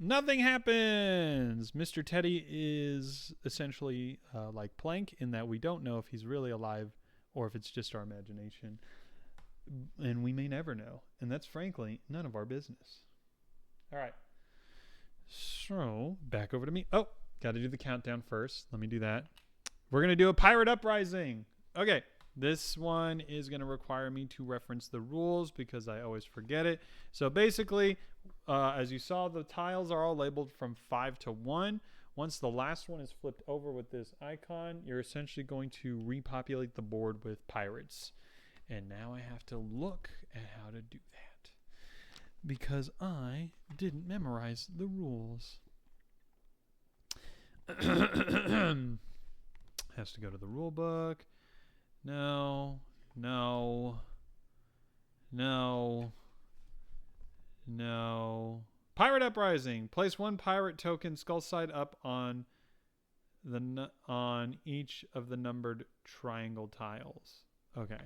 Nothing happens. Mr. Teddy is essentially like Plank in that we don't know if he's really alive or if it's just our imagination. And we may never know. And that's frankly none of our business. All right. So, back over to me. Oh, got to do the countdown first. Let me do that. We're going to do a pirate uprising. Okay. This one is going to require me to reference the rules because I always forget it. So basically, as you saw, the tiles are all labeled from 5 to 1. Once the last one is flipped over with this icon, you're essentially going to repopulate the board with pirates. And now I have to look at how to do that because I didn't memorize the rules. Has to go to the rule book. No. Pirate uprising. Place one pirate token skull side up on each of the numbered triangle tiles. Okay.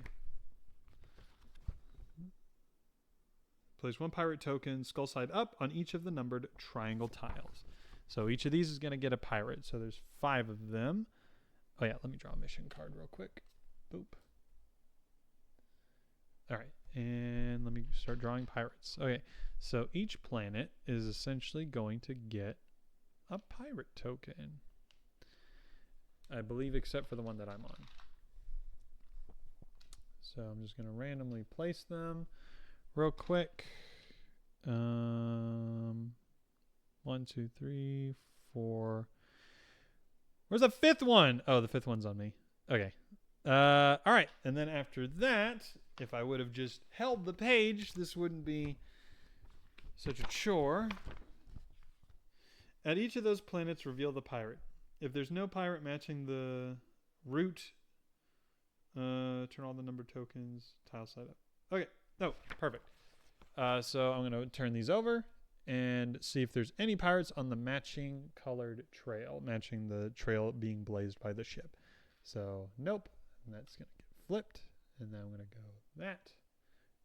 Place one pirate token skull side up on each of the numbered triangle tiles. So each of these is going to get a pirate. So there's 5 of them. Oh yeah, let me draw a mission card real quick. Boop. All right, and let me start drawing pirates. Okay, so each planet is essentially going to get a pirate token. I believe except for the one that I'm on. So I'm just going to randomly place them real quick. 1, 2, 3, 4. Where's the 5th one? Oh, the 5th one's on me. Okay. All right. And then after that, if I would have just held the page, this wouldn't be such a chore. At each of those planets, reveal the pirate. If there's no pirate matching the route, turn all the number tokens, tile side up. Okay. Oh, perfect. So I'm going to turn these over and see if there's any pirates on the matching colored trail, matching the trail being blazed by the ship. So, nope. And that's going to get flipped. And then I'm going to go that.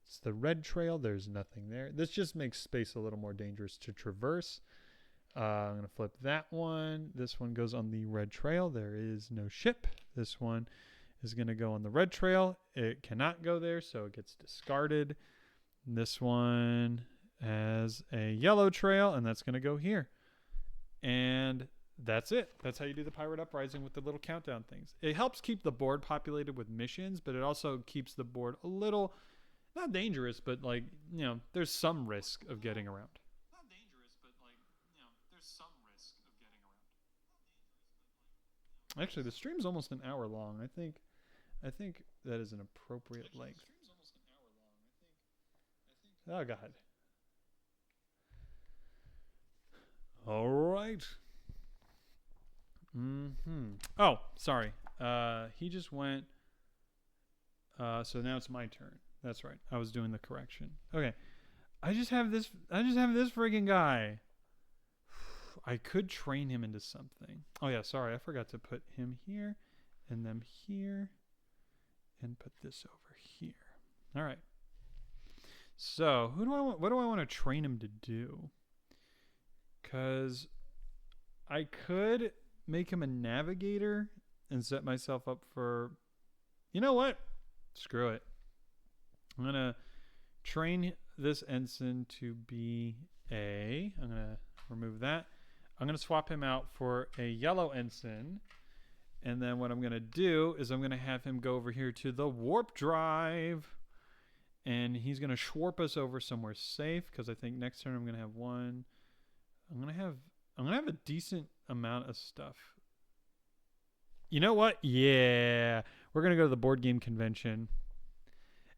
It's the red trail. There's nothing there. This just makes space a little more dangerous to traverse. I'm going to flip that one. This one goes on the red trail. There is no ship. This one is going to go on the red trail. It cannot go there, so it gets discarded. This one has a yellow trail, and that's going to go here. And that's it. That's how you do the pirate uprising with the little countdown things. It helps keep the board populated with missions, but it also keeps the board a little, not dangerous, but like, you know, there's some risk of getting around. Not dangerous, but like, you know, there's some risk of getting around. Actually, the stream's almost an hour long. I think that is an appropriate length. The stream's almost an hour long. Oh God. All right. Oh, sorry. He just went. So now it's my turn. That's right. I was doing the correction. Okay. I just have this freaking guy. I could train him into something. Oh yeah, sorry. I forgot to put him here and them here and put this over here. All right. So, what do I want to train him to do? Cuz I could make him a navigator and set myself up for, you know what? Screw it. I'm going to train this ensign to be I'm going to remove that. I'm going to swap him out for a yellow ensign. And then what I'm going to do is I'm going to have him go over here to the warp drive. And he's going to schwarp us over somewhere safe because I think next turn I'm going to have one. I'm going to have a decent amount of stuff. You know what? Yeah. We're going to go to the board game convention.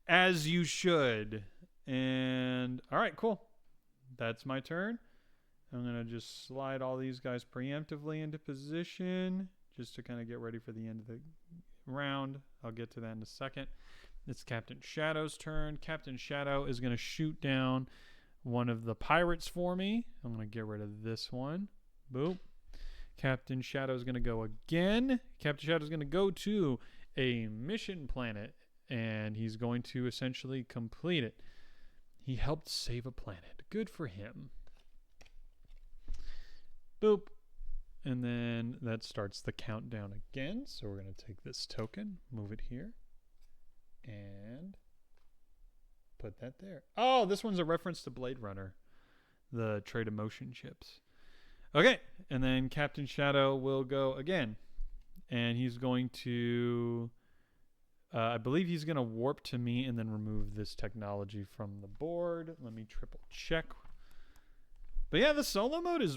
As you should. And all right, cool. That's my turn. I'm going to just slide all these guys preemptively into position just to kind of get ready for the end of the round. I'll get to that in a second. It's Captain Shadow's turn. Captain Shadow is going to shoot down one of the pirates for me. I'm going to get rid of this one. Boop. Captain Shadow is going to go again. Captain Shadow is going to go to a mission planet, and he's going to essentially complete it. He helped save a planet. Good for him. Boop. And then that starts the countdown again. So we're going to take this token, move it here, and put that there. Oh, this one's a reference to Blade Runner, the trade of motion chips. Okay, and then Captain Shadow will go again, and he's going to. I believe he's going to warp to me and then remove this technology from the board. Let me triple check. But yeah, the solo mode is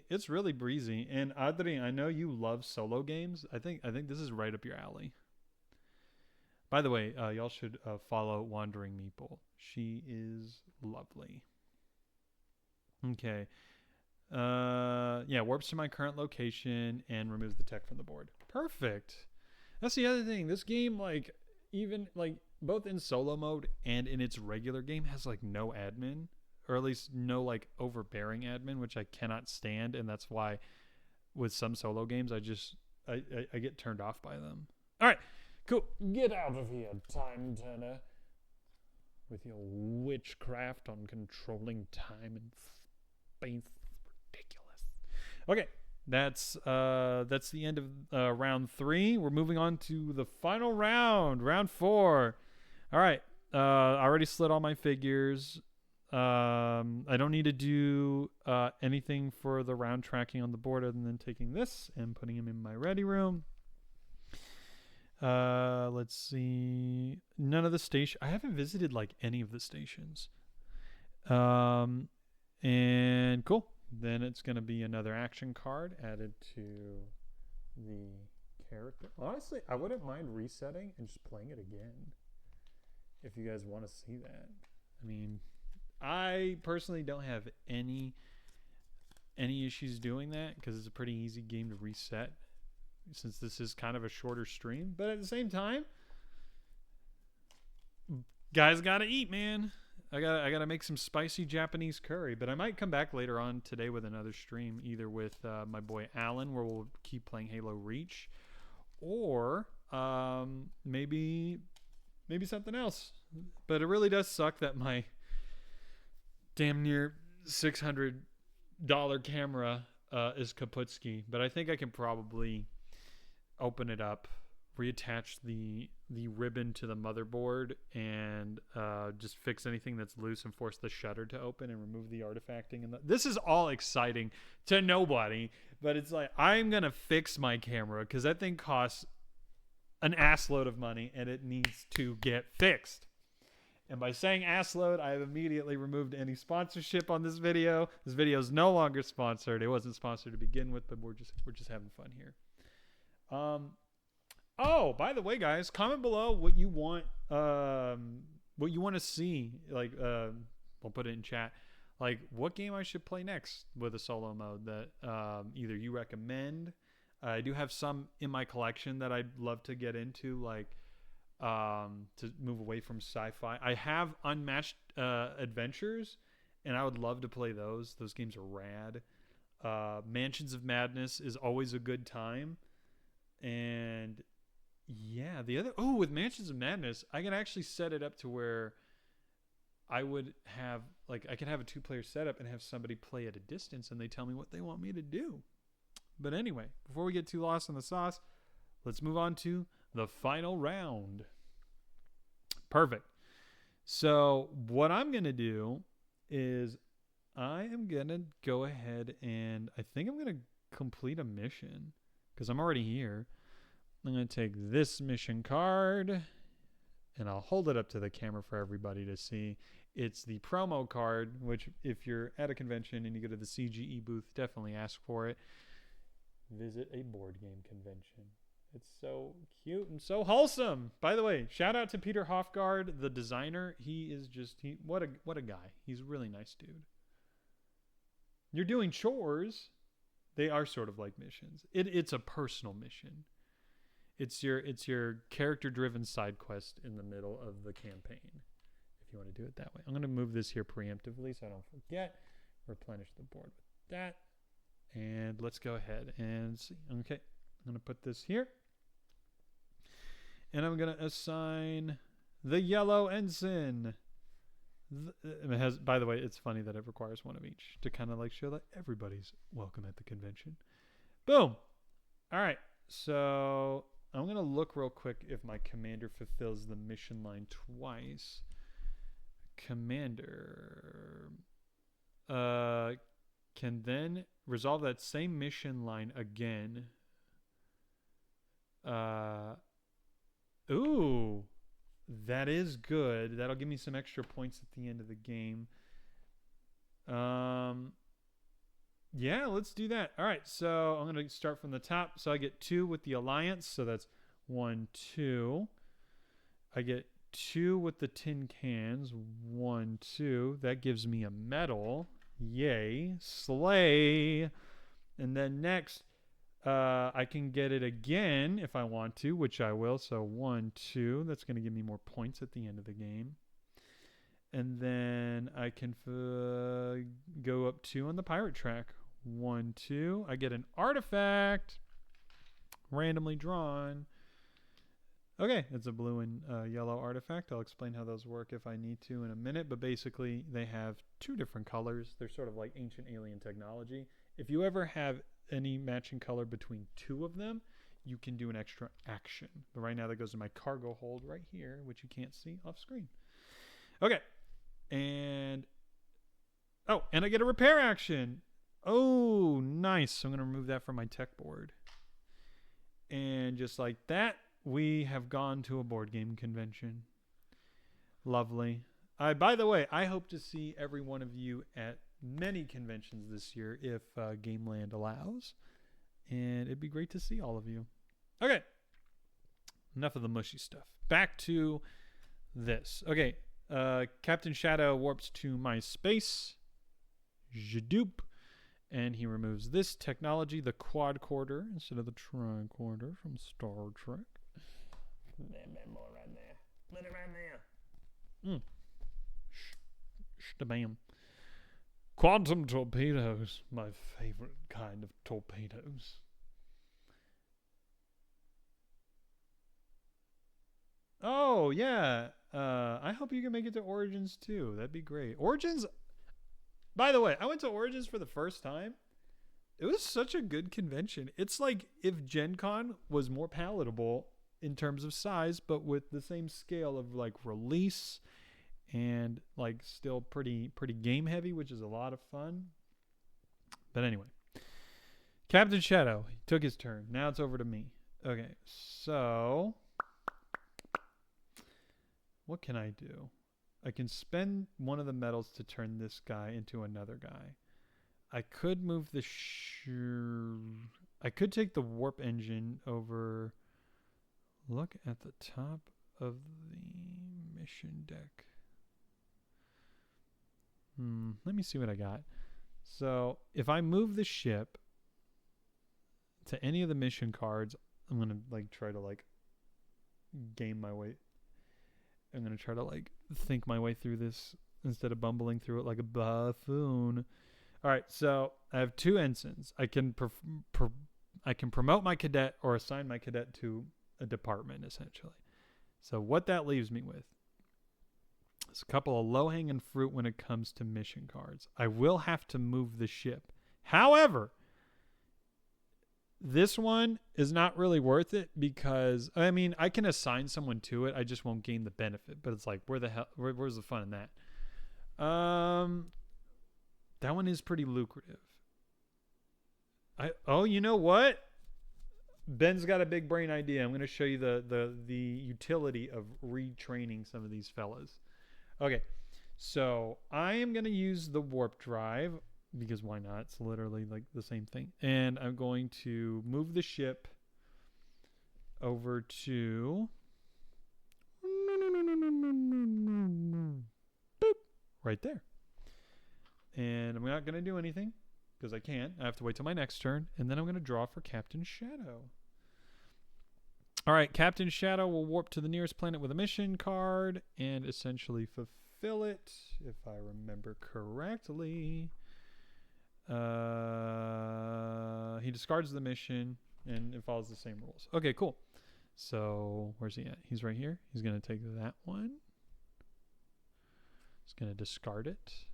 it's really breezy. And Adri, I know you love solo games. I think this is right up your alley. By the way, y'all should follow Wandering Meeple. She is lovely. Okay. Yeah, warps to my current location and removes the tech from the board. Perfect. That's the other thing. This game, like, even like both in solo mode and in its regular game, has like no admin, or at least no like overbearing admin, which I cannot stand, and that's why with some solo games I get turned off by them. All right, cool. Get out of here, Time Turner, with your witchcraft on controlling time and space. Ridiculous. Okay. That's the end of round 3. We're moving on to the final round, round 4. All right. I already slid all my figures. I don't need to do anything for the round tracking on the board other than taking this and putting him in my ready room. Let's see. None of the station. I haven't visited like any of the stations. And cool. Then it's going to be another action card added to the character. Honestly, I wouldn't mind resetting and just playing it again if you guys want to see that. I mean, I personally don't have any issues doing that because it's a pretty easy game to reset since this is kind of a shorter stream. But at the same time, guys got to eat, man. I gotta make some spicy Japanese curry, but I might come back later on today with another stream, either with my boy Alan, where we'll keep playing Halo Reach, or maybe something else. But it really does suck that my damn near $600 camera is kaputski. But I think I can probably open it up, reattach the ribbon to the motherboard, and just fix anything that's loose and force the shutter to open and remove the artifacting. And this is all exciting to nobody, but it's like I'm gonna fix my camera because that thing costs an assload of money and it needs to get fixed. And by saying assload, I have immediately removed any sponsorship on this video. This video is no longer sponsored. It wasn't sponsored to begin with, but we're just having fun here. Oh, by the way, guys, comment below what you want to see. Like, I'll put it in chat. Like, what game I should play next with a solo mode that either you recommend. I do have some in my collection that I'd love to get into, like to move away from sci-fi. I have Unmatched Adventures, and I would love to play those. Those games are rad. Mansions of Madness is always a good time, and yeah, with Mansions of Madness, I can actually set it up to where I would have, like, I can have a 2-player setup and have somebody play at a distance and they tell me what they want me to do. But anyway, before we get too lost in the sauce, let's move on to the final round. Perfect. So what I'm going to do is I am going to go ahead and I think I'm going to complete a mission because I'm already here. I'm going to take this mission card and I'll hold it up to the camera for everybody to see. It's the promo card, which if you're at a convention and you go to the CGE booth, definitely ask for it. Visit a board game convention. It's so cute and so wholesome. By the way, shout out to Peter Hofgaard, the designer. He is what a guy. He's a really nice dude. You're doing chores. They are sort of like missions. It's a personal mission. It's your character-driven side quest in the middle of the campaign, if you want to do it that way. I'm going to move this here preemptively so I don't forget. Replenish the board with that. And let's go ahead and see. Okay, I'm going to put this here. And I'm going to assign the yellow ensign. It has, by the way, it's funny that it requires one of each to kind of like show that everybody's welcome at the convention. Boom. All right, so I'm going to look real quick if my commander fulfills the mission line twice. Commander. can then resolve that same mission line again. Ooh, that is good. That'll give me some extra points at the end of the game. Yeah, let's do that. All right, so I'm going to start from the top. So I get 2 with the Alliance. So that's 1, 2. I get 2 with the tin cans. 1, 2. That gives me a medal. Yay. Slay. And then next, I can get it again if I want to, which I will. So 1, 2. That's going to give me more points at the end of the game. And then I can go up 2 on the pirate track. 1, 2. I get an artifact. Randomly drawn. Okay, it's a blue and yellow artifact. I'll explain how those work if I need to in a minute. But basically, they have 2 different colors. They're sort of like ancient alien technology. If you ever have any matching color between 2 of them, you can do an extra action. But right now, that goes to my cargo hold right here, which you can't see off screen. Okay. And I get a repair action. Oh, nice. So I'm going to remove that from my tech board. And just like that, we have gone to a board game convention. Lovely. By the way, I hope to see every one of you at many conventions this year if Gameland allows. And it'd be great to see all of you. Okay. Enough of the mushy stuff. Back to this. Okay. Captain Shadow warps to my space. Jadoop. And he removes this technology, the quadcorder, instead of the tricorder from Star Trek. More right there. Put it right there. Bam. Quantum torpedoes. My favorite kind of torpedoes. Oh, yeah. I hope you can make it to Origins too. That'd be great. Origins, by the way, I went to Origins for the first time. It was such a good convention. It's like if Gen Con was more palatable in terms of size, but with the same scale of like release and like still pretty game heavy, which is a lot of fun. But anyway, Captain Shadow, he took his turn. Now it's over to me. Okay, so what can I do? I can spend one of the medals to turn this guy into another guy. I could move the I could take the warp engine over. Look at the top of the mission deck. Let me see what I got. So if I move the ship to any of the mission cards, I'm going to like try to like game my way. I'm going to try to like think my way through this instead of bumbling through it like a buffoon. All right, so I have 2 ensigns. I can promote my cadet or assign my cadet to a department, essentially. So what that leaves me with is a couple of low-hanging fruit when it comes to mission cards. I will have to move the ship. However, this one is not really worth it because, I mean, I can assign someone to it. I just won't gain the benefit. But it's like, where's the fun in that? That one is pretty lucrative. You know what? Ben's got a big brain idea. I'm going to show you the utility of retraining some of these fellas. Okay, so I am going to use the warp drive because why not? It's literally like the same thing. And I'm going to move the ship over to boop, right there. And I'm not going to do anything because I can't. I have to wait till my next turn. And then I'm going to draw for Captain Shadow. All right, Captain Shadow will warp to the nearest planet with a mission card and essentially fulfill it, if I remember correctly. He discards the mission and it follows the same rules. Okay, cool. So where's he at? He's right here. He's going to take that one. He's going to discard it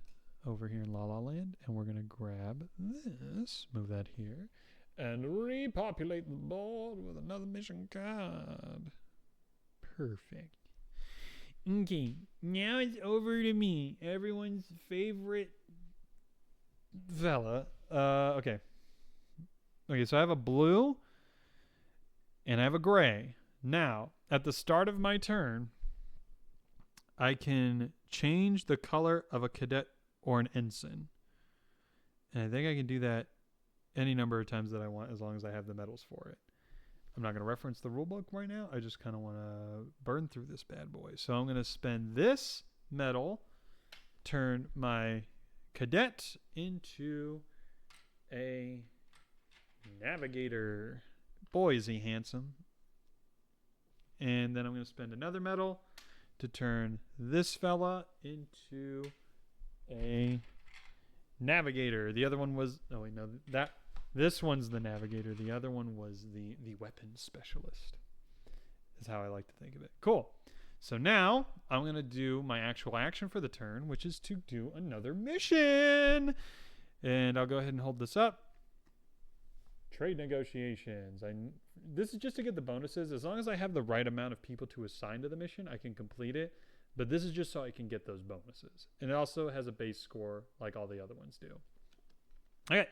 over here in La La Land. And we're going to grab this, move that here, and repopulate the board with another mission card. Perfect. Okay, now it's over to me, everyone's favorite fella. Okay. Okay, so I have a blue and I have a gray. Now, at the start of my turn, I can change the color of a cadet or an ensign. And I think I can do that any number of times that I want as long as I have the medals for it. I'm not going to reference the rulebook right now. I just kind of want to burn through this bad boy. So I'm going to spend this medal, turn my cadet into a navigator. Boy, is he handsome. And then I'm going to spend another medal to turn this fella into a navigator. The other one was, oh wait, no, this one's the navigator. The other one was the weapons specialist. Is how I like to think of it. Cool. So now I'm going to do my actual action for the turn, which is to do another mission. And I'll go ahead and hold this up. Trade negotiations. This is just to get the bonuses. As long as I have the right amount of people to assign to the mission, I can complete it. But this is just so I can get those bonuses. And it also has a base score like all the other ones do. Okay.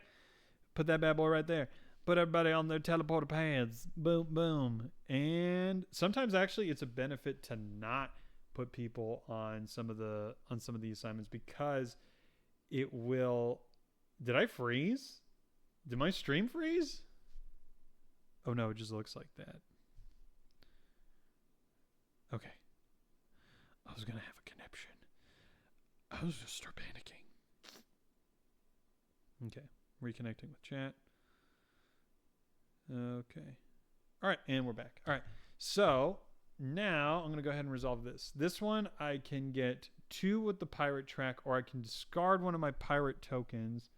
Put that bad boy right there. Put everybody on their teleporter pads. Boom, boom. And sometimes actually it's a benefit to not put people on some of the assignments because it will. Did I freeze? Did my stream freeze? Oh no, it just looks like that. Okay. I was gonna have a conniption. I was just start panicking. Okay. Reconnecting with chat. Okay. All right, and we're back. All right. So now I'm going to go ahead and resolve this. This one, I can get 2 with the pirate track, or I can discard one of my pirate tokens,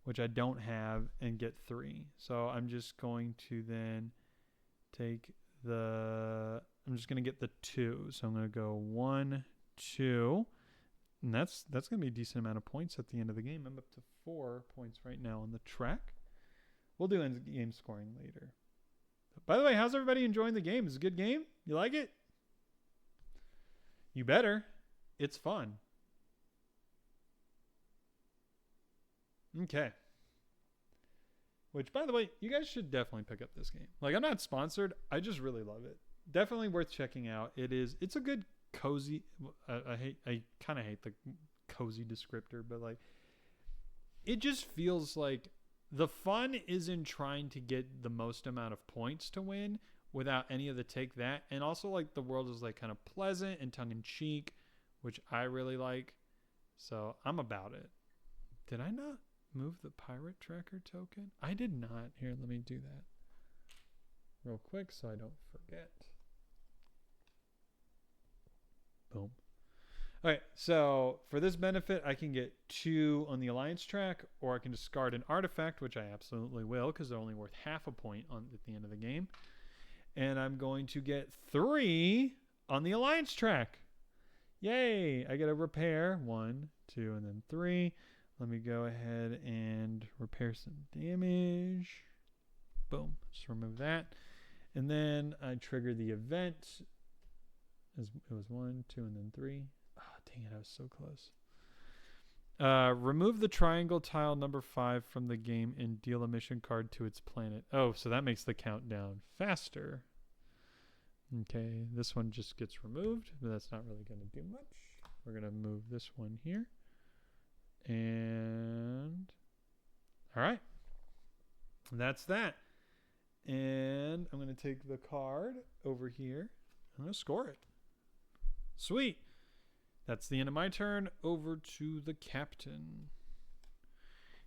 which I don't have, and get 3. So I'm just going to then take I'm just going to get the 2. So I'm going to go 1, 2. And that's going to be a decent amount of points at the end of the game. I'm up to 4 points right now on the track. We'll do end game scoring later. By the way, how's everybody enjoying the game? Is it a good game? You like it? You better. It's fun. Okay. Which, by the way, you guys should definitely pick up this game. Like, I'm not sponsored. I just really love it. Definitely worth checking out. It's a good cozy. I kind of hate the cozy descriptor, but like, it just feels like the fun is in trying to get the most amount of points to win without any of the take that. And also, like, the world is like kind of pleasant and tongue in cheek, which I really like. So I'm about it. Did I not move the pirate tracker token? I did not. Here, let me do that real quick so I don't forget. Boom. Okay, so for this benefit, I can get 2 on the alliance track, or I can discard an artifact, which I absolutely will because they're only worth half a point at the end of the game. And I'm going to get 3 on the alliance track. Yay! I get a repair. 1, 2, and then 3. Let me go ahead and repair some damage. Boom. Just remove that. And then I trigger the event. It was 1, 2, and then 3. Oh, dang it, I was so close. Remove the triangle tile number 5 from the game and deal a mission card to its planet. Oh, so that makes the countdown faster. Okay, this one just gets removed, but that's not really going to do much. We're going to move this one here. And all right, that's that. And I'm going to take the card over here. I'm going to score it. Sweet. That's the end of my turn. Over to the captain.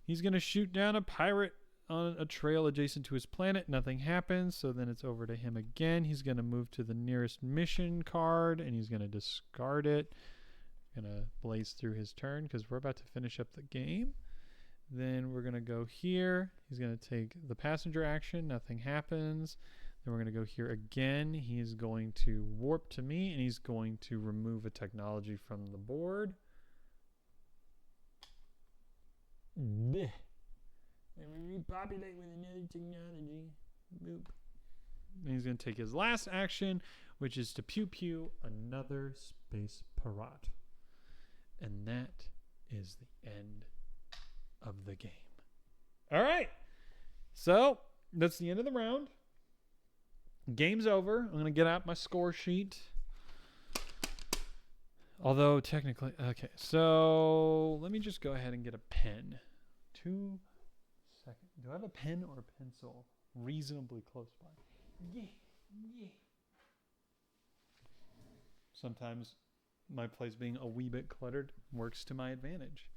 He's going to shoot down a pirate on a trail adjacent to his planet. Nothing happens, so then it's over to him again. He's going to move to the nearest mission card, and he's going to discard it. Going to blaze through his turn because we're about to finish up the game. Then we're going to go here. He's going to take the passenger action. Nothing happens. Then we're going to go here again. He's going to warp to me, and he's going to remove a technology from the board. Blech. And we repopulate with another technology. Boop. And he's going to take his last action, which is to pew pew another space pirate. And that is the end of the game. All right. So that's the end of the round. Game's over. I'm going to get out my score sheet. Although technically, okay. So let me just go ahead and get a pen. 2 seconds. Do I have a pen or a pencil? Reasonably close by. Yeah. Sometimes my place being a wee bit cluttered works to my advantage.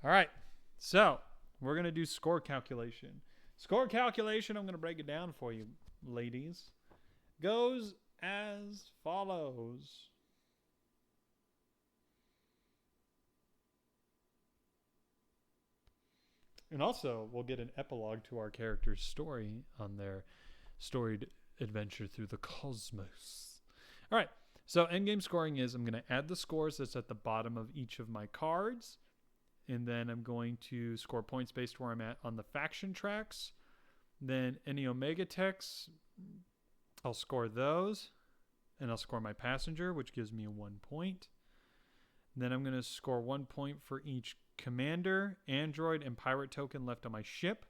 All right. So we're going to do score calculation. Score calculation, I'm going to break it down for you, ladies. Goes as follows. And also, we'll get an epilogue to our character's story on their storied adventure through the cosmos. All right. So endgame scoring is I'm going to add the scores that's at the bottom of each of my cards. And then I'm going to score points based where I'm at on the faction tracks. Then any Omega techs, I'll score those. And I'll score my passenger, which gives me a 1 point. Then I'm going to score 1 point for each commander, android, and pirate token left on my ship.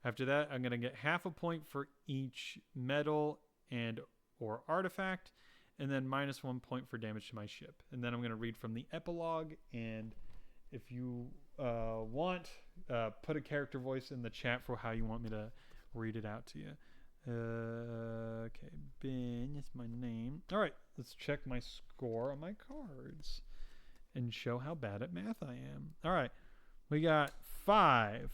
After that, I'm going to get half a point for each medal and or artifact. And then minus 1 point for damage to my ship. And then I'm going to read from the epilogue. And if you want, put a character voice in the chat for how you want me to read it out to you. Okay, Ben is my name. All right, let's check my score on my cards and show how bad at math I am. All right, we got 5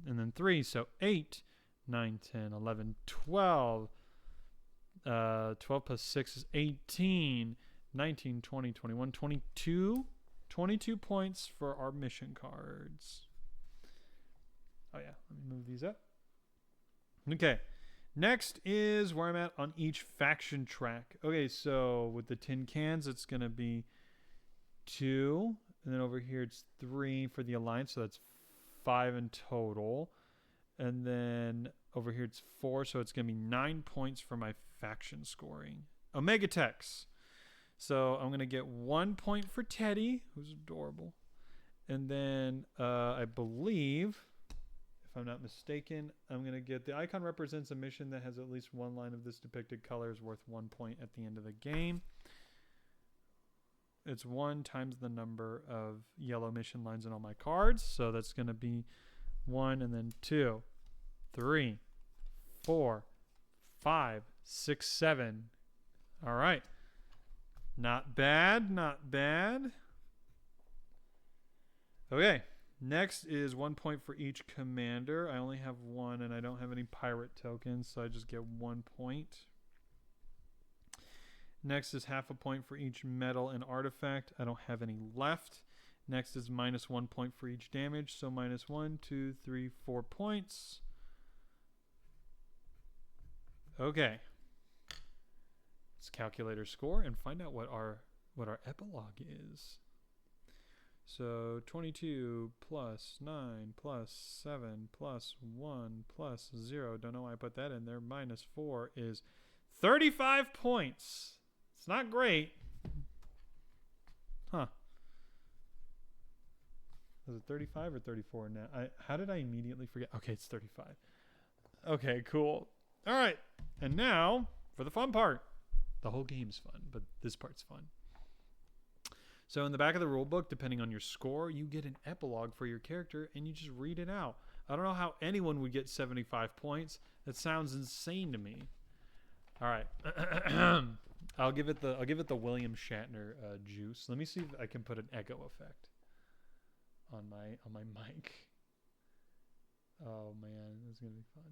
and then 3, so 8, 9, 10, 11, 12. 12 plus 6 is 18, 19, 20, 21, 22. 22 points for our mission cards. Oh yeah, let me move these up. Okay, next is where I'm at on each faction track. Okay, so with the tin cans, it's going to be 2. And then over here, it's 3 for the Alliance, so that's 5 in total. And then over here, it's 4, so it's going to be 9 points for my faction scoring. Omega techs. So I'm going to get 1 point for Teddy, who's adorable. And then I believe, if I'm not mistaken, I'm going to get the icon represents a mission that has at least one line of this depicted color is worth 1 point at the end of the game. It's 1 times the number of yellow mission lines in all my cards. So that's going to be 1 and then 2, 3, 4, 5, 6, 7. All right. Not bad, not bad. Okay, next is 1 point for each commander. I only have 1 and I don't have any pirate tokens, so I just get 1 point. Next is half a point for each medal and artifact. I don't have any left. Next is minus 1 point for each damage, so minus 1, 2, 3, 4 points. Okay. Let's calculate our score and find out what our epilogue is. So 22 plus 9 plus 7 plus 1 plus 0. Don't know why I put that in there. Minus 4 is 35 points. It's not great. Huh. Was it 35 or 34 now? How did I immediately forget? Okay, it's 35. Okay, cool. All right. And now for the fun part. The whole game's fun, but this part's fun. So in the back of the rule book, depending on your score, you get an epilogue for your character and you just read it out. I don't know how anyone would get 75 points. That sounds insane to me. All right. I'll give it the William Shatner juice. Let me see if I can put an echo effect on my mic. Oh man, this is going to be fun.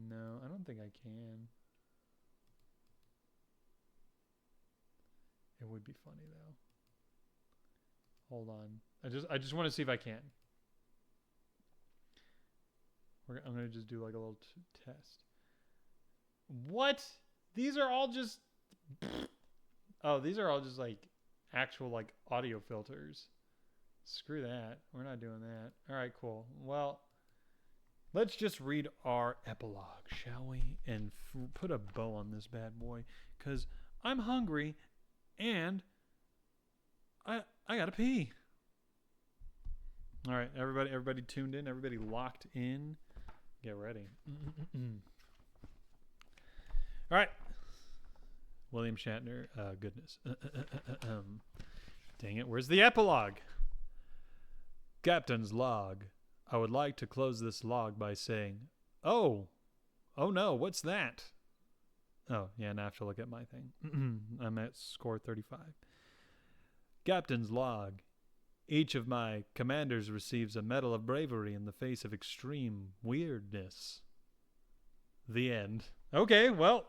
No, I don't think I can. It would be funny though. Hold on. I just want to see if I can. I'm going to just do like a little test. What? These are all just oh, these are all just like actual like audio filters. Screw that. We're not doing that. All right, cool. Well, let's just read our epilogue, shall we? And put a bow on this bad boy. Because I'm hungry and I gotta pee. All right, everybody tuned in. Everybody locked in. Get ready. All right. William Shatner. Goodness. Dang it. Where's the epilogue? Captain's log. I would like to close this log by saying, oh no, what's that? Oh, yeah, now I have to look at my thing. I'm at score 35. Captain's log. Each of my commanders receives a medal of bravery in the face of extreme weirdness. The end. Okay, well,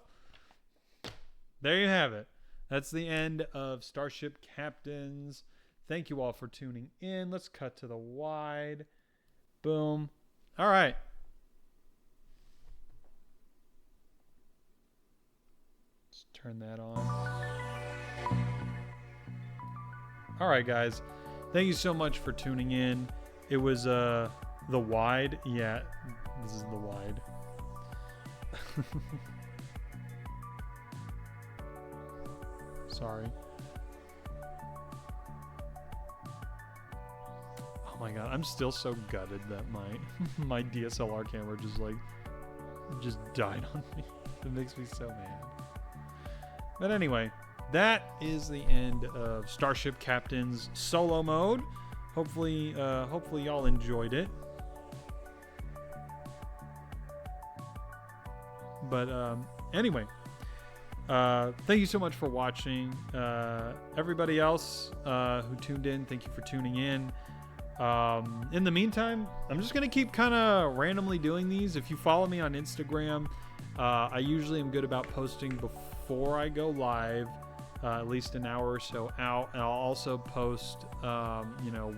there you have it. That's the end of Starship Captains. Thank you all for tuning in. Let's cut to the wide. Boom. All right. Let's turn that on. All right, guys. Thank you so much for tuning in. It was the wide. Yeah, this is the wide. Sorry. Oh my god, I'm still so gutted that my DSLR camera just died on me. It makes me so mad. But anyway, that is the end of Starship Captain's solo mode. Hopefully y'all enjoyed it. But anyway, thank you so much for watching. Everybody else who tuned in, thank you for tuning in. In the meantime, I'm just gonna keep kind of randomly doing these. If you follow me on Instagram, I usually am good about posting before I go live, at least an hour or so out, and I'll also post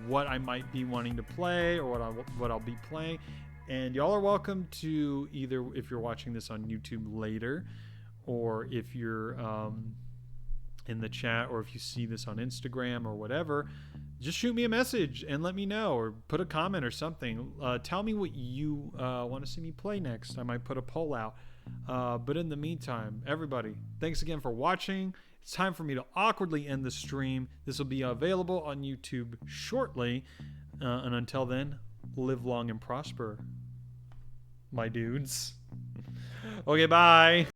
what I might be wanting to play or what I'll be playing. And y'all are welcome to, either if you're watching this on YouTube later, or if you're in the chat, or if you see this on Instagram or whatever, just shoot me a message and let me know, or put a comment or something. Tell me what you want to see me play next. I might put a poll out. But in the meantime, everybody, thanks again for watching. It's time for me to awkwardly end the stream. This will be available on YouTube shortly. And until then, live long and prosper, my dudes. Okay, bye.